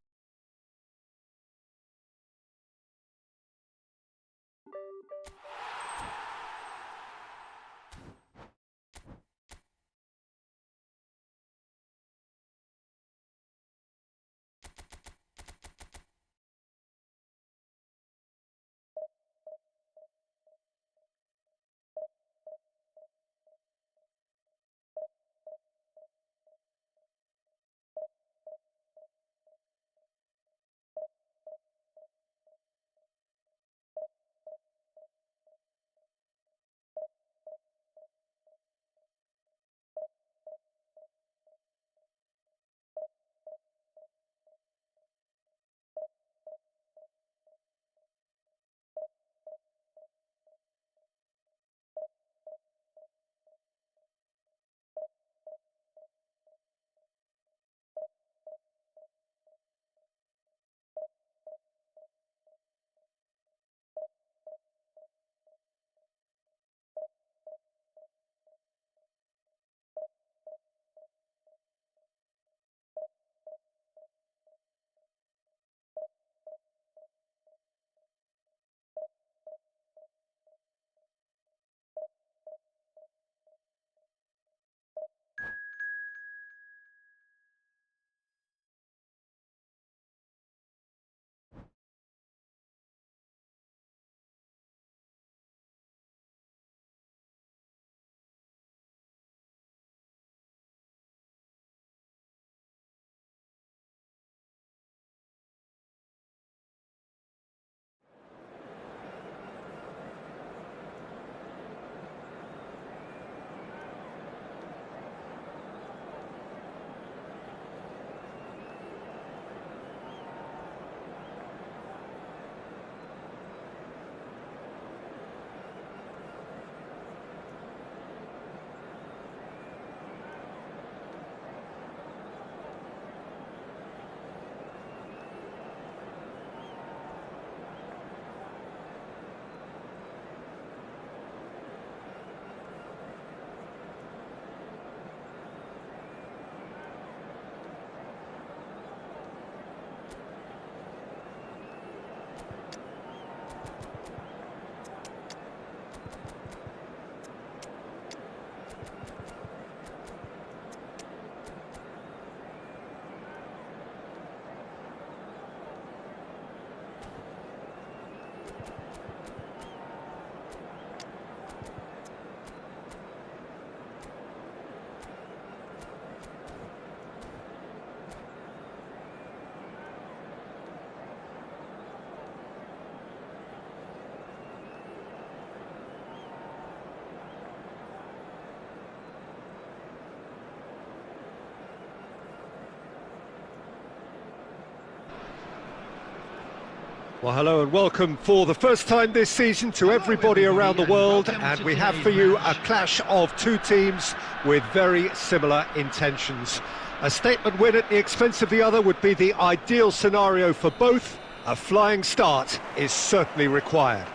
Well, hello and welcome for the first time this season to everybody around the world, and we have for you a clash of two teams with very similar intentions. A statement win at the expense of the other would be the ideal scenario for both. A flying start is certainly required.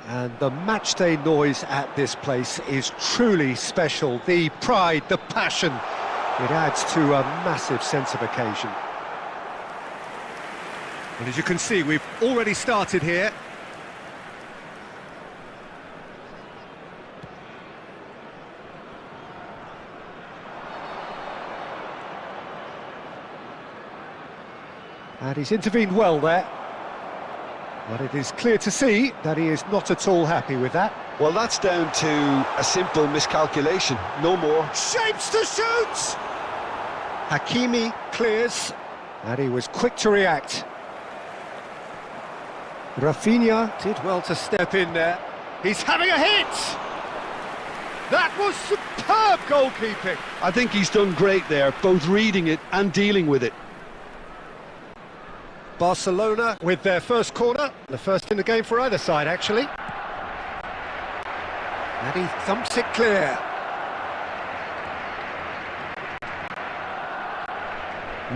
And the matchday noise at this place is truly special. The pride, the passion, it adds to a massive sense of occasion. And as you can see, we've already started here. And he's intervened well there. But it is clear to see that he is not at all happy with that. Well, that's down to a simple miscalculation, no more. Shapes to shoot! Hakimi clears, and he was quick to react. Rafinha did well to step in there. He's having a hit! That was superb goalkeeping! I think he's done great there, both reading it and dealing with it. Barcelona with their first corner, the first in the game for either side, actually. And he thumps it clear.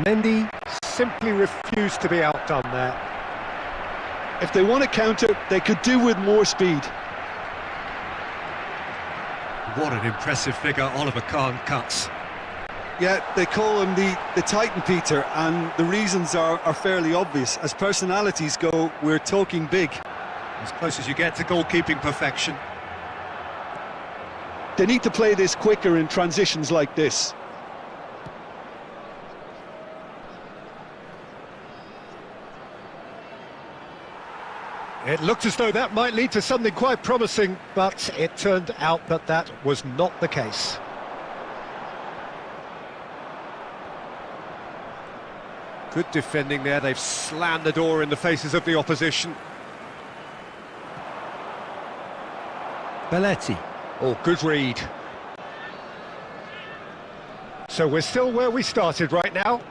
Mendy simply refused to be outdone there. If they want to counter, they could do with more speed. What an impressive figure Oliver Kahn cuts. Yeah, they call him the Titan, Peter, and the reasons are fairly obvious. As personalities go, we're talking big. As close as you get to goalkeeping perfection. They need to play this quicker in transitions like this. It looked as though that might lead to something quite promising, but it turned out that that was not the case. Good defending there, they've slammed the door in the faces of the opposition. Belletti. Oh, good read. So we're still where we started right now.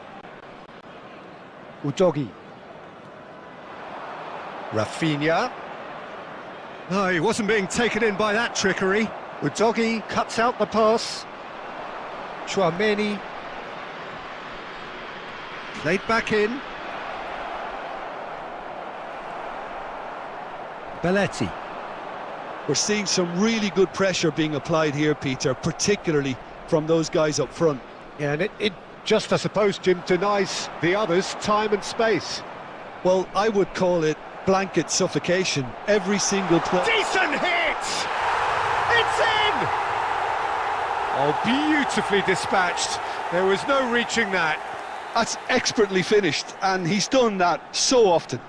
Udogi. Rafinha. No, he wasn't being taken in by that trickery. Udogi cuts out the pass. Chouameni. Played back in. Belletti. We're seeing some really good pressure being applied here, Peter, particularly from those guys up front. Yeah, and it just, I suppose, Jim, denies the others time and space. Well, I would call it blanket suffocation. Every single play. Decent hit! It's in! Oh, beautifully dispatched. There was no reaching that. That's expertly finished, and he's done that so often.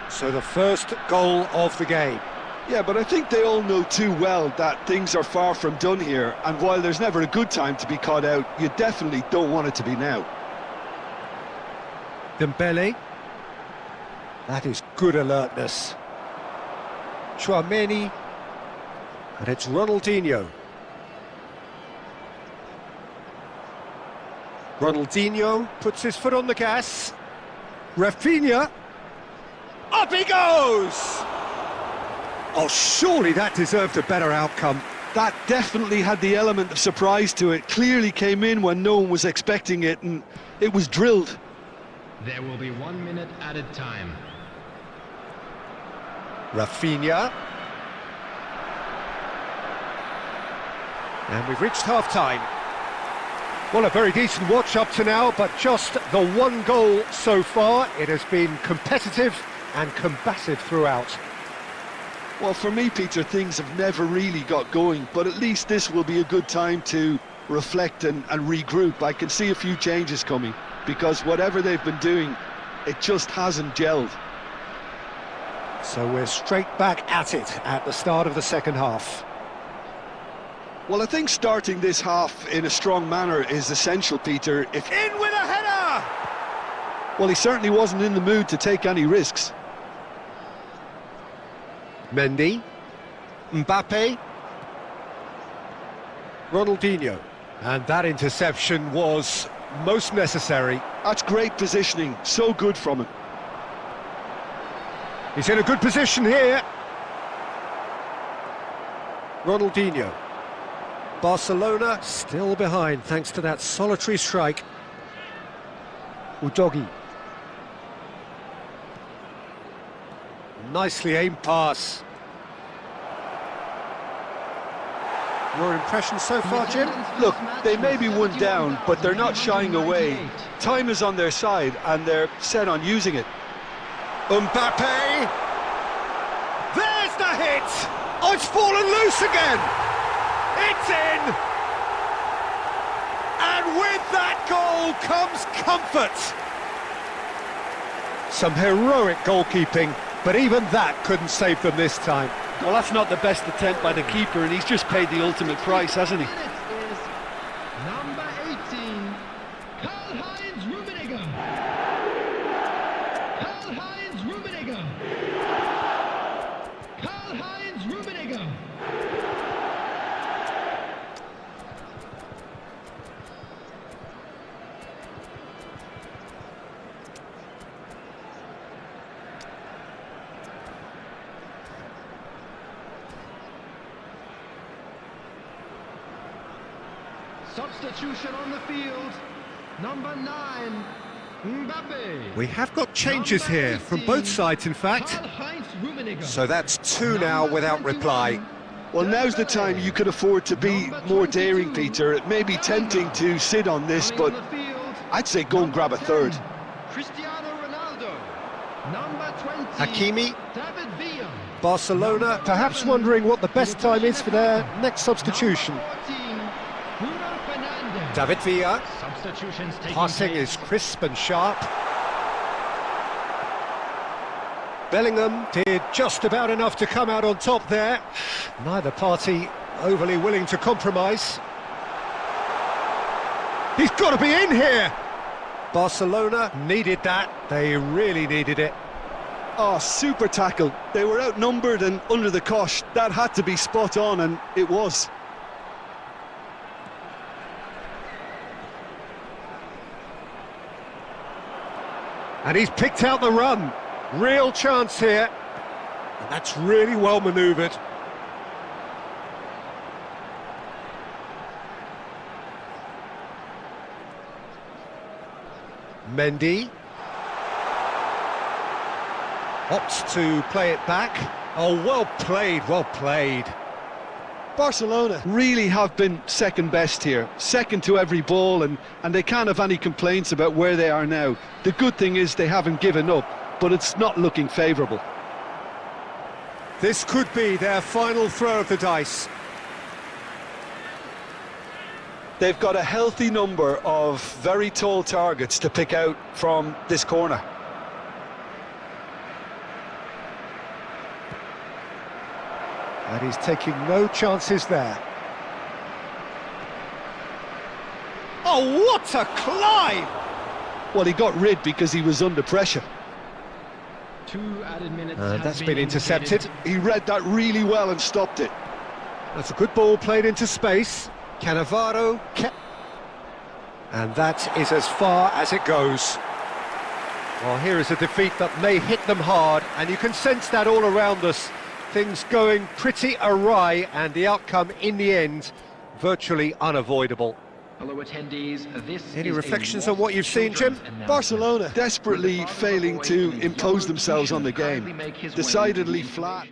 So the first goal of the game. Yeah, but I think they all know too well that things are far from done here, and while there's never a good time to be caught out, you definitely don't want it to be now. Dembele. That is good alertness. Chouameni. And it's Ronaldinho. Ronaldinho puts his foot on the gas. Rafinha. Up he goes! Oh, surely that deserved a better outcome. That definitely had the element of surprise to it. Clearly came in when no one was expecting it, and it was drilled. There will be 1 minute added time. Rafinha. And we've reached half-time. Well, a very decent watch up to now, but just the one goal so far. It has been competitive and combative throughout. Well, for me, Peter, things have never really got going, but at least this will be a good time to reflect and regroup. I can see a few changes coming, because whatever they've been doing, it just hasn't gelled. So we're straight back at it at the start of the second half. Well, I think starting this half in a strong manner is essential, Peter. In with a header! Well, he certainly wasn't in the mood to take any risks. Mendy. Mbappe. Ronaldinho. And that interception was most necessary. That's great positioning, so good from him. He's in a good position here. Ronaldinho. Barcelona still behind thanks to that solitary strike. Udogi. Nicely aimed pass. Your impression so far, Jim? Look, they may be one down, but they're not shying away. Time is on their side, and they're set on using it. Mbappe! There's the hit! Oh, it's fallen loose again! It's in! And with that goal comes comfort! Some heroic goalkeeping, but even that couldn't save them this time. Well, that's not the best attempt by the keeper, and he's just paid the ultimate price, hasn't he? Is number 18, Karl-Heinz Rummenigge. Karl-Heinz Rummenigge. Karl-Heinz Rummenigge. Substitution on the field, number 9, Mbappe. We have got changes Number here from 18, both sides, in fact. Karl-Heinz Rummenigge. So that's two now without reply. Well, now's the time you could afford to be more daring, Peter. It may be tempting to sit on this, but On the field, I'd say go and grab a third. Cristiano Ronaldo. Number 20, Hakimi. David Villa. Barcelona perhaps wondering what the best time is for their next substitution. Number 14, Bruno Fernandes. David Villa. Substitutions taking Passing place. is crisp and sharp. Bellingham did just about enough to come out on top there. Neither party overly willing to compromise. He's got to be in here! Barcelona needed that. They really needed it. Oh, super tackle. They were outnumbered and under the cosh. That had to be spot on, and it was. And he's picked out the run. Real chance here. And that's really well manoeuvred. Mendy. Opts to play it back. Oh, well played, well played. Barcelona really have been second best here, second to every ball, and they can't have any complaints about where they are now. The good thing is they haven't given up, but it's not looking favourable. This could be their final throw of the dice. They've got a healthy number of very tall targets to pick out from this corner. And he's taking no chances there. Oh, what a climb! Well, he got rid because he was under pressure. 2 added minutes have That's been intercepted. He read that really well and stopped it. That's a good ball played into space. Cannavaro kept... And that is as far as it goes. Well, here is a defeat that may hit them hard, and you can sense that all around us. Things going pretty awry, and the outcome in the end virtually unavoidable. Hello attendees, this Any is reflections a on what you've seen, Jim? children's announcement. Barcelona desperately failing to impose themselves on the game. Decidedly flat.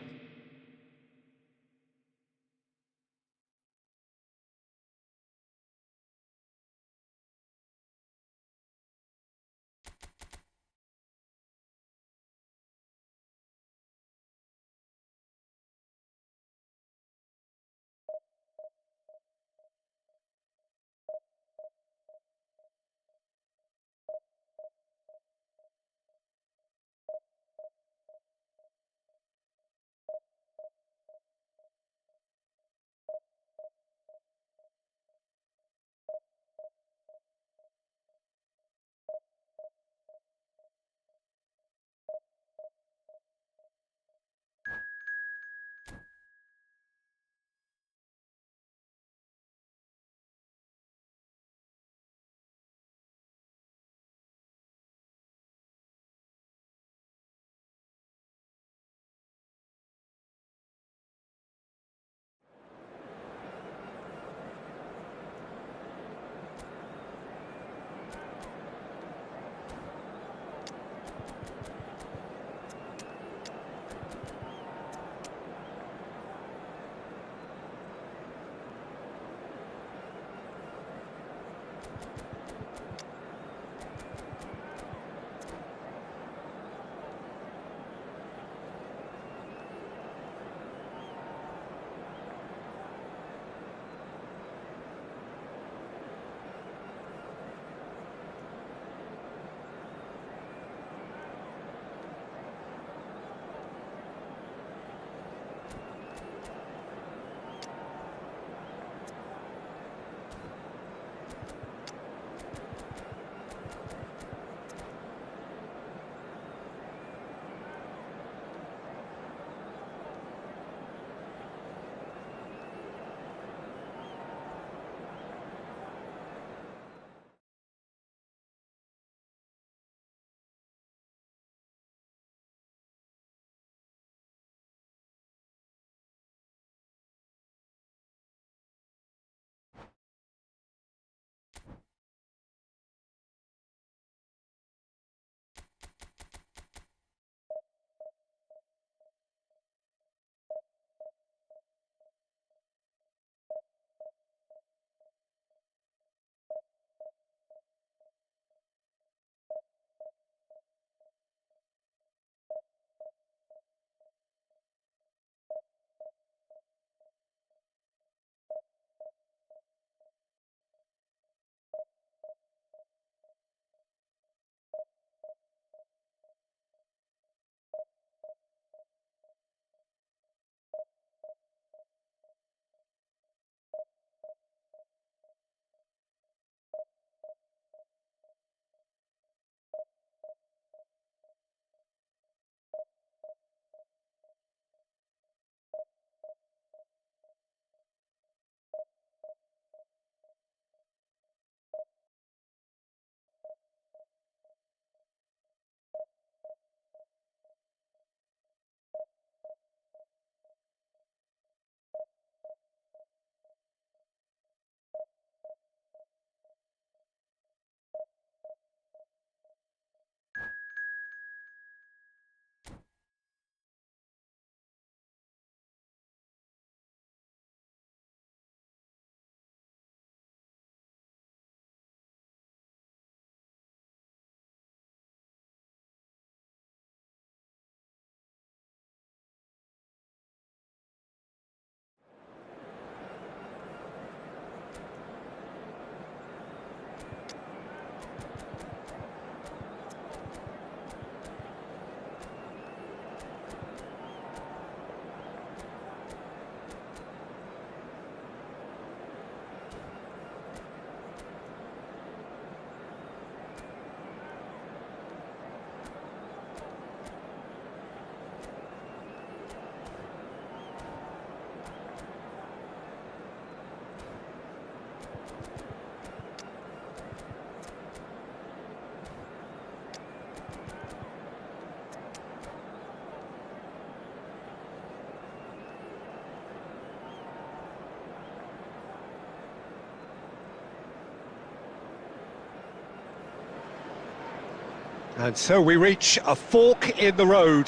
And so we reach a fork in the road.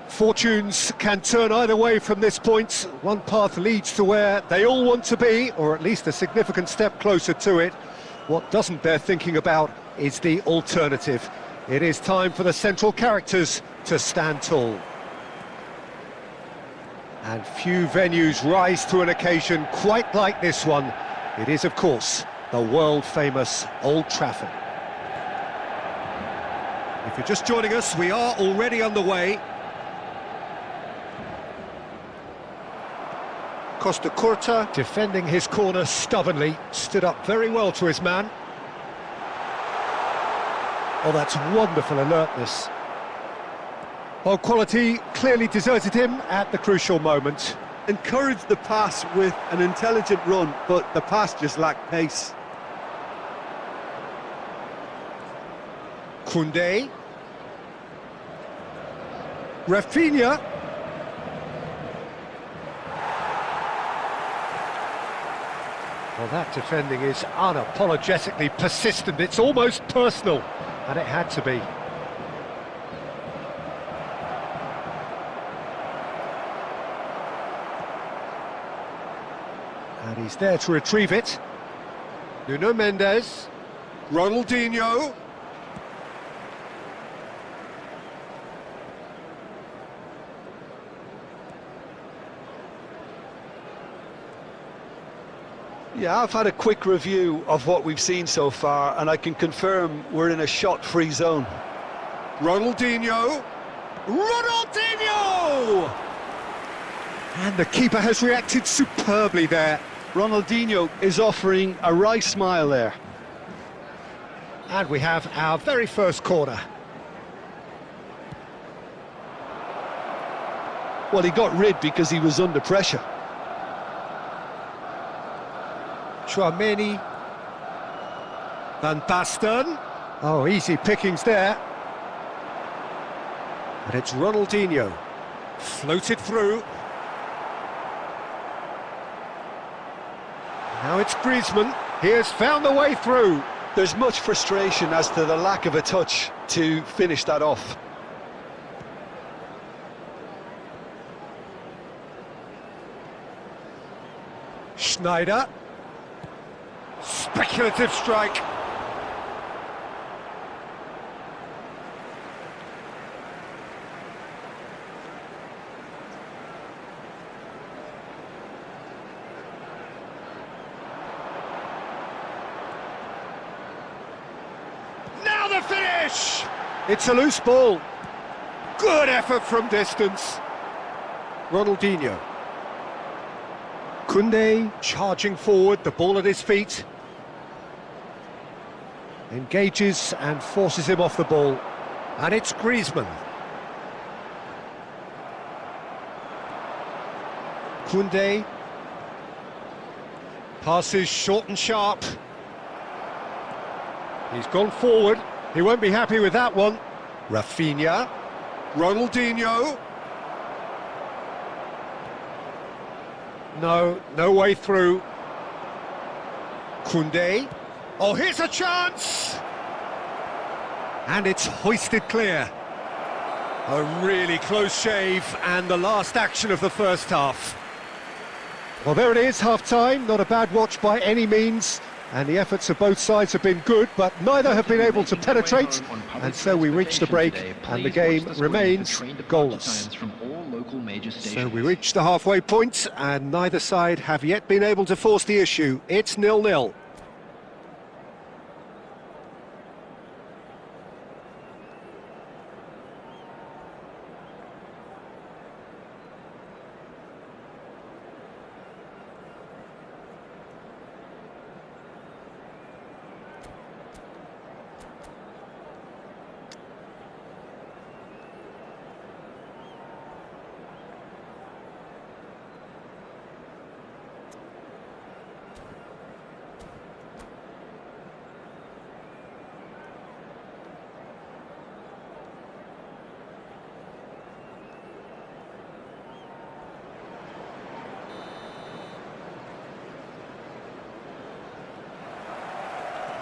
Fortunes can turn either way from this point. One path leads to where they all want to be, or at least a significant step closer to it. What doesn't bear thinking about is the alternative. It is time for the central characters to stand tall. And few venues rise to an occasion quite like this one. It is, of course, the world-famous Old Trafford. If you're just joining us, we are already underway. Costa Curta defending his corner stubbornly, stood up very well to his man. Oh, that's wonderful alertness. Well, quality clearly deserted him at the crucial moment. Encouraged the pass with an intelligent run, but the pass just lacked pace. Koundé. Rafinha. Well, that defending is unapologetically persistent. It's almost personal, and it had to be. And he's there to retrieve it. Nuno Mendes. Ronaldinho. Yeah, I've had a quick review of what we've seen so far, and I can confirm we're in a shot-free zone. Ronaldinho. Ronaldinho! And the keeper has reacted superbly there. Ronaldinho is offering a wry smile there. And we have our very first corner. Well, he got rid because he was under pressure. Chouameni. Van Basten. Oh, easy pickings there. And it's Ronaldinho. Floated through. Now it's Griezmann. He has found the way through. There's much frustration as to the lack of a touch to finish that off. Schneider. Speculative strike. Now the finish! It's a loose ball. Good effort from distance. Ronaldinho. Koundé charging forward, the ball at his feet. Engages and forces him off the ball. And it's Griezmann. Koundé. Passes short and sharp. He's gone forward. He won't be happy with that one. Rafinha. Ronaldinho. No way through. Koundé. Oh, here's a chance! And it's hoisted clear. A really close shave, and the last action of the first half. Well, there it is, half-time. Not a bad watch by any means. And the efforts of both sides have been good, but neither have been able to penetrate. And so we reach the break, and the game remains goalless. So we reach the halfway point, and neither side have yet been able to force the issue. It's 0-0.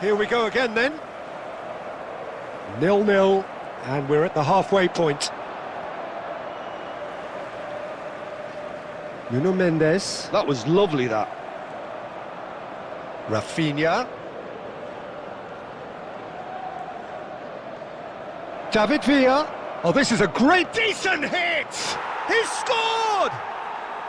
Here we go again then. 0-0, And we're at the halfway point. Nuno Mendes. That was lovely, that. Rafinha. David Villa. Oh, this is a great, decent hit! He's scored!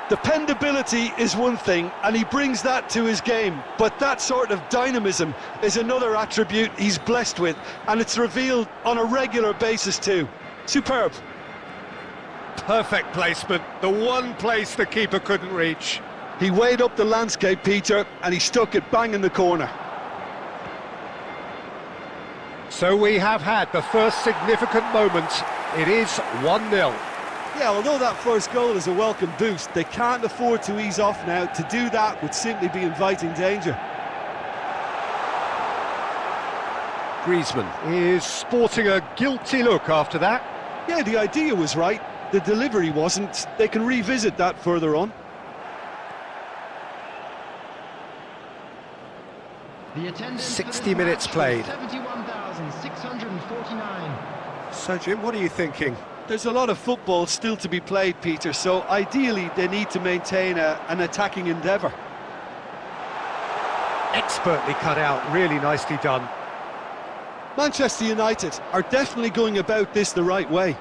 Dependability is one thing, and he brings that to his game, but that sort of dynamism is another attribute he's blessed with, and it's revealed on a regular basis too. Superb. Perfect placement, the one place the keeper couldn't reach. He weighed up the landscape, Peter, and he stuck it bang in the corner. So we have had the first significant moment. It is 1-0. Yeah, although that first goal is a welcome boost, they can't afford to ease off now. To do that would simply be inviting danger. Griezmann is sporting a guilty look after that. Yeah, the idea was right, the delivery wasn't. They can revisit that further on. The attendance 60 minutes played. 71,649. So, Jim, what are you thinking? There's a lot of football still to be played, Peter, so ideally they need to maintain an attacking endeavour. Expertly cut out, really nicely done. Manchester United are definitely going about this the right way.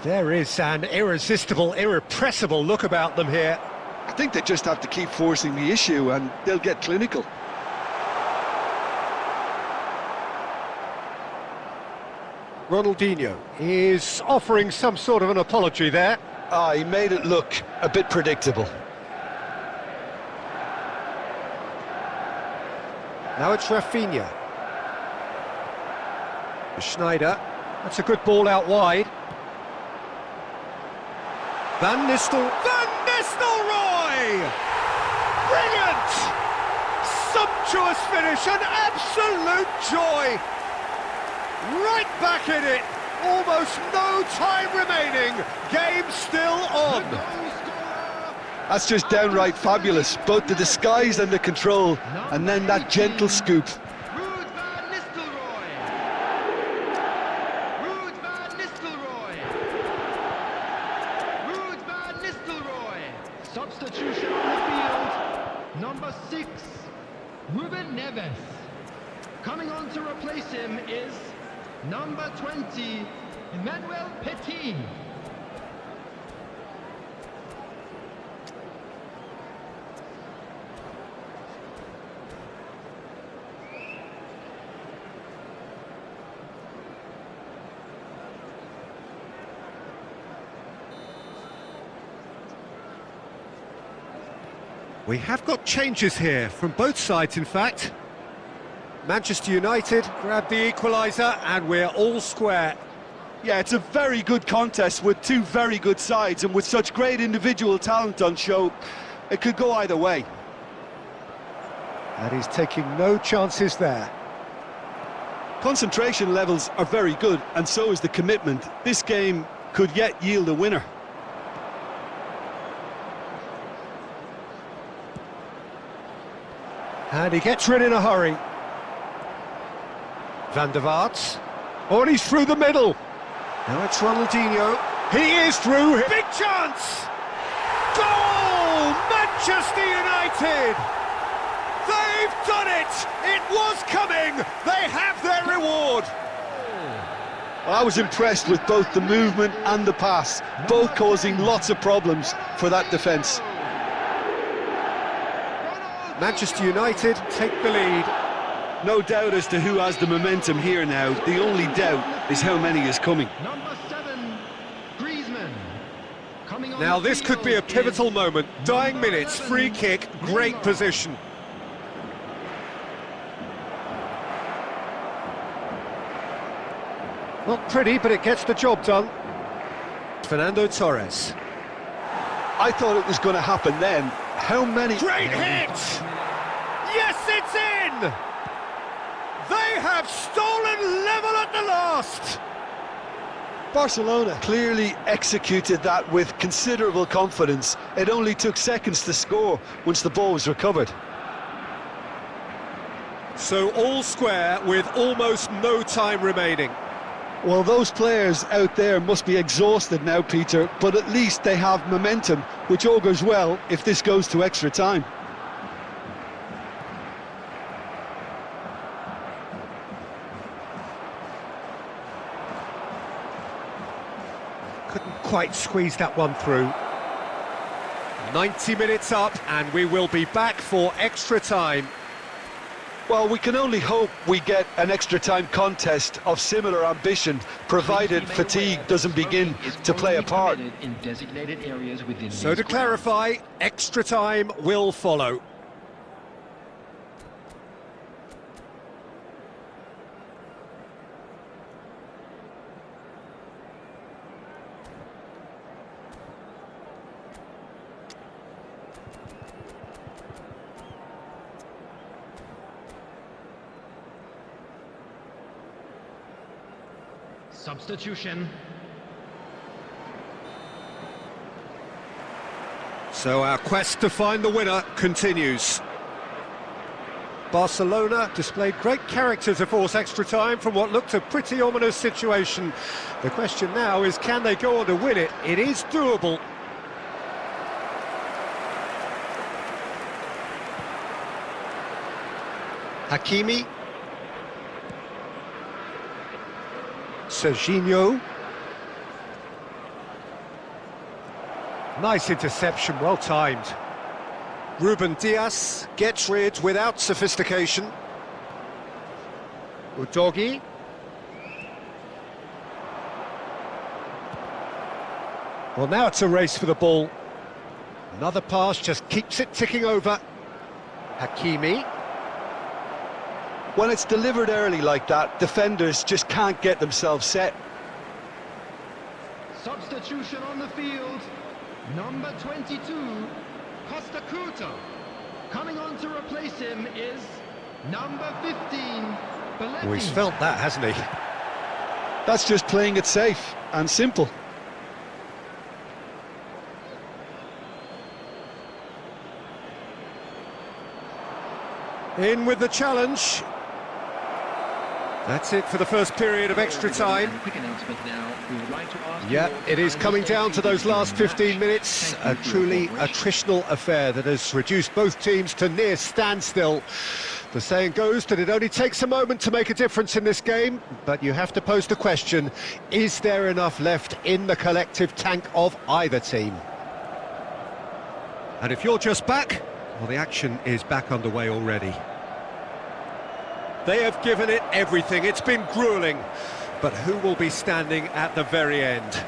There is an irresistible, irrepressible look about them here. I think they just have to keep forcing the issue and they'll get clinical. Ronaldinho is offering some sort of an apology there. He made it look a bit predictable. Now it's Rafinha. Schneider. That's a good ball out wide. Van Nistelrooy! Brilliant! Sumptuous finish, an absolute joy! Right back in it, almost no time remaining, game still on. That's just downright fabulous, both the disguise and the control, and then that gentle scoop. Ruud van Nistelrooy. Ruud van Nistelrooy. Ruud van Nistelrooy. Substitution on the field. Number 6, Ruben Neves. Coming on to replace him is number 20, Emmanuel Petit. We have got changes here, from both sides in fact. Manchester United grab the equaliser and we're all square. Yeah, it's a very good contest with two very good sides, and with such great individual talent on show, it could go either way. And he's taking no chances there. Concentration levels are very good, and so is the commitment. This game could yet yield a winner. And he gets rid in a hurry. Van der Vaart. Oh, and he's through the middle. Now it's Ronaldinho. He is through. Big chance! Goal! Manchester United! They've done it! It was coming! They have their reward! I was impressed with both the movement and the pass, both causing lots of problems for that defence. Manchester United take the lead. No doubt as to who has the momentum here now. The only doubt is how many is coming. Number 7, Griezmann. Coming on Now the this could be a field pivotal is moment. Dying number minutes, 11, free kick, great Griezmann. position. Not pretty, but it gets the job done. Fernando Torres. I thought it was going to happen then. How many... Great hit! Yes, it's in! They have stolen level at the last! Barcelona clearly executed that with considerable confidence. It only took seconds to score once the ball was recovered. So all square with almost no time remaining. Well, those players out there must be exhausted now, Peter, but at least they have momentum, which augurs well if this goes to extra time. Couldn't quite squeeze that one through. 90 minutes up, and we will be back for extra time. Well, we can only hope we get an extra time contest of similar ambition, provided fatigue doesn't begin to play a part. So to clarify, extra time will follow. Substitution. So our quest to find the winner continues. Barcelona displayed great character to force extra time from what looked a pretty ominous situation. The question now is, can they go on to win it? It is doable. Hakimi. Serginho. Nice interception, well timed. Ruben Dias gets rid without sophistication. Udogi. Well, now it's a race for the ball. Another pass just keeps it ticking over. Hakimi. When it's delivered early like that, defenders just can't get themselves set. Substitution on the field. Number 22, Costa Curta. Coming on to replace him is number 15, Belletti. Oh, he's felt that, hasn't he? That's just playing it safe and simple. In with the challenge. That's it for the first period of extra time. Yeah, it is coming down to those last 15 minutes. A truly attritional affair that has reduced both teams to near standstill. The saying goes that it only takes a moment to make a difference in this game, but you have to pose the question, is there enough left in the collective tank of either team? And if you're just back, well, the action is back underway already. They have given it everything. It's been gruelling. But who will be standing at the very end?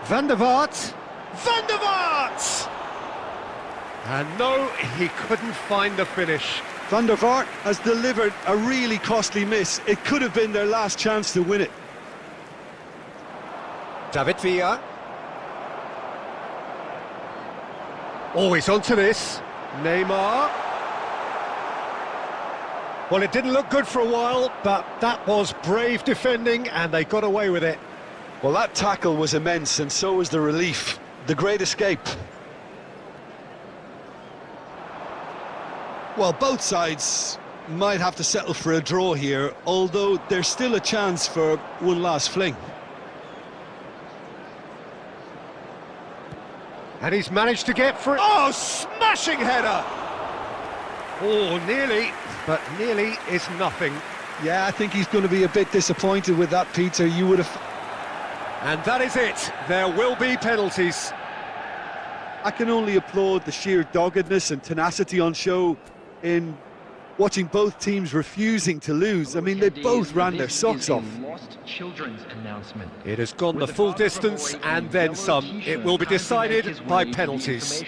Van der Vaart. Van der Vaart! And no, he couldn't find the finish. Van der Vaart has delivered a really costly miss. It could have been their last chance to win it. David Villa. Oh, he's onto this. Neymar. Well, it didn't look good for a while, but that was brave defending, and they got away with it. Well, that tackle was immense, and so was the relief. The great escape. Well, both sides might have to settle for a draw here, although there's still a chance for one last fling. And he's managed to get for it. Oh, smashing header! Oh, nearly, but nearly is nothing. Yeah, I think he's going to be a bit disappointed with that, Peter. You would have... And that is it. There will be penalties. I can only applaud the sheer doggedness and tenacity on show in watching both teams refusing to lose. I mean, they both ran their socks off. It has gone the full distance and then some. It will be decided by penalties.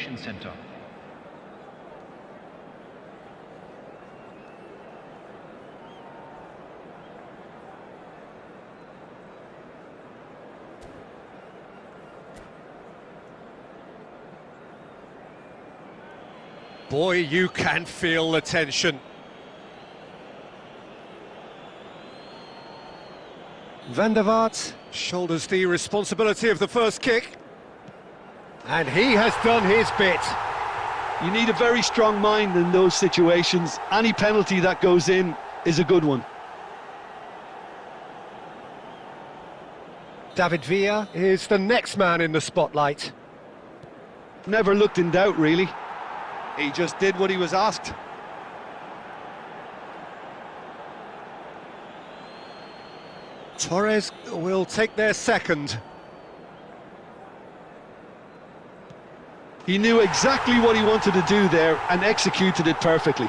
Boy, you can feel the tension. Van der Vaart shoulders the responsibility of the first kick. And he has done his bit. You need a very strong mind in those situations. Any penalty that goes in is a good one. David Villa is the next man in the spotlight. Never looked in doubt, really. He just did what he was asked. Torres will take their second. He knew exactly what he wanted to do there and executed it perfectly.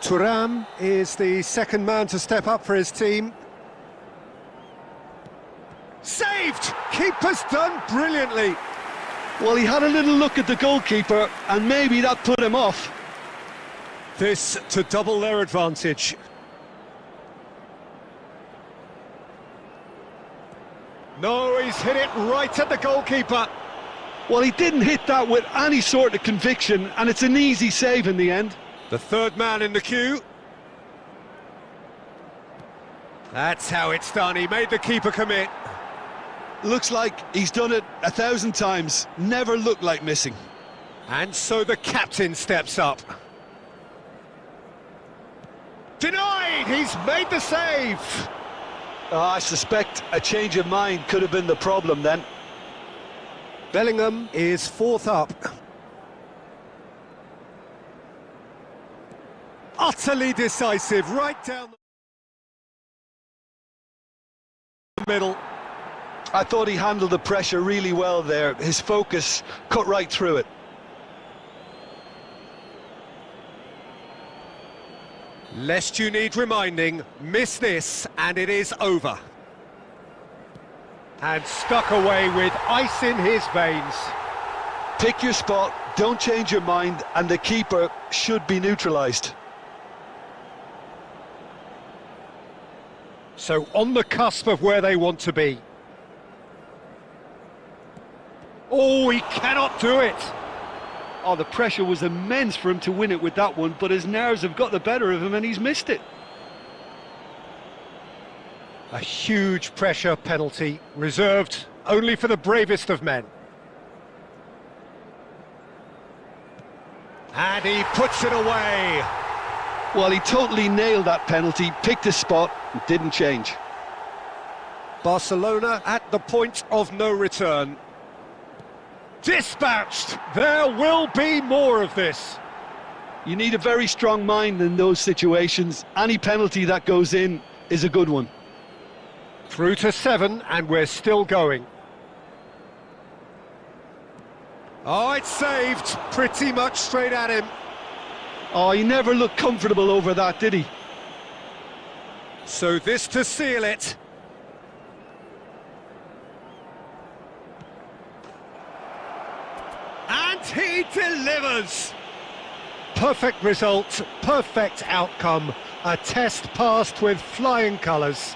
Thuram is the second man to step up for his team. Saved! Keeper's done brilliantly. Well, he had a little look at the goalkeeper and maybe that put him off. This to double their advantage. No, he's hit it right at the goalkeeper. Well, he didn't hit that with any sort of conviction, and it's an easy save in the end. The third man in the queue. That's how it's done. He made the keeper commit. Looks like he's done it 1,000 times. Never looked like missing. And so the captain steps up. Denied! He's made the save! I suspect a change of mind could have been the problem then. Bellingham is fourth up. Utterly decisive, right down the middle. I thought he handled the pressure really well there. His focus cut right through it. Lest you need reminding, miss this and it is over. And stuck away with ice in his veins. Pick your spot, don't change your mind, and the keeper should be neutralised. So on the cusp of where they want to be. Oh, he cannot do it! Oh, the pressure was immense for him to win it with that one, but his nerves have got the better of him and he's missed it. A huge pressure penalty, reserved only for the bravest of men. And he puts it away. Well, he totally nailed that penalty, picked his spot, and didn't change. Barcelona at the point of no return. Dispatched! There will be more of this. You need a very strong mind in those situations. Any penalty that goes in is a good one. Through to 7, and we're still going. Oh, it's saved. Pretty much straight at him. Oh, he never looked comfortable over that, did he? So this to seal it. And he delivers! Perfect result, perfect outcome, a test passed with flying colours.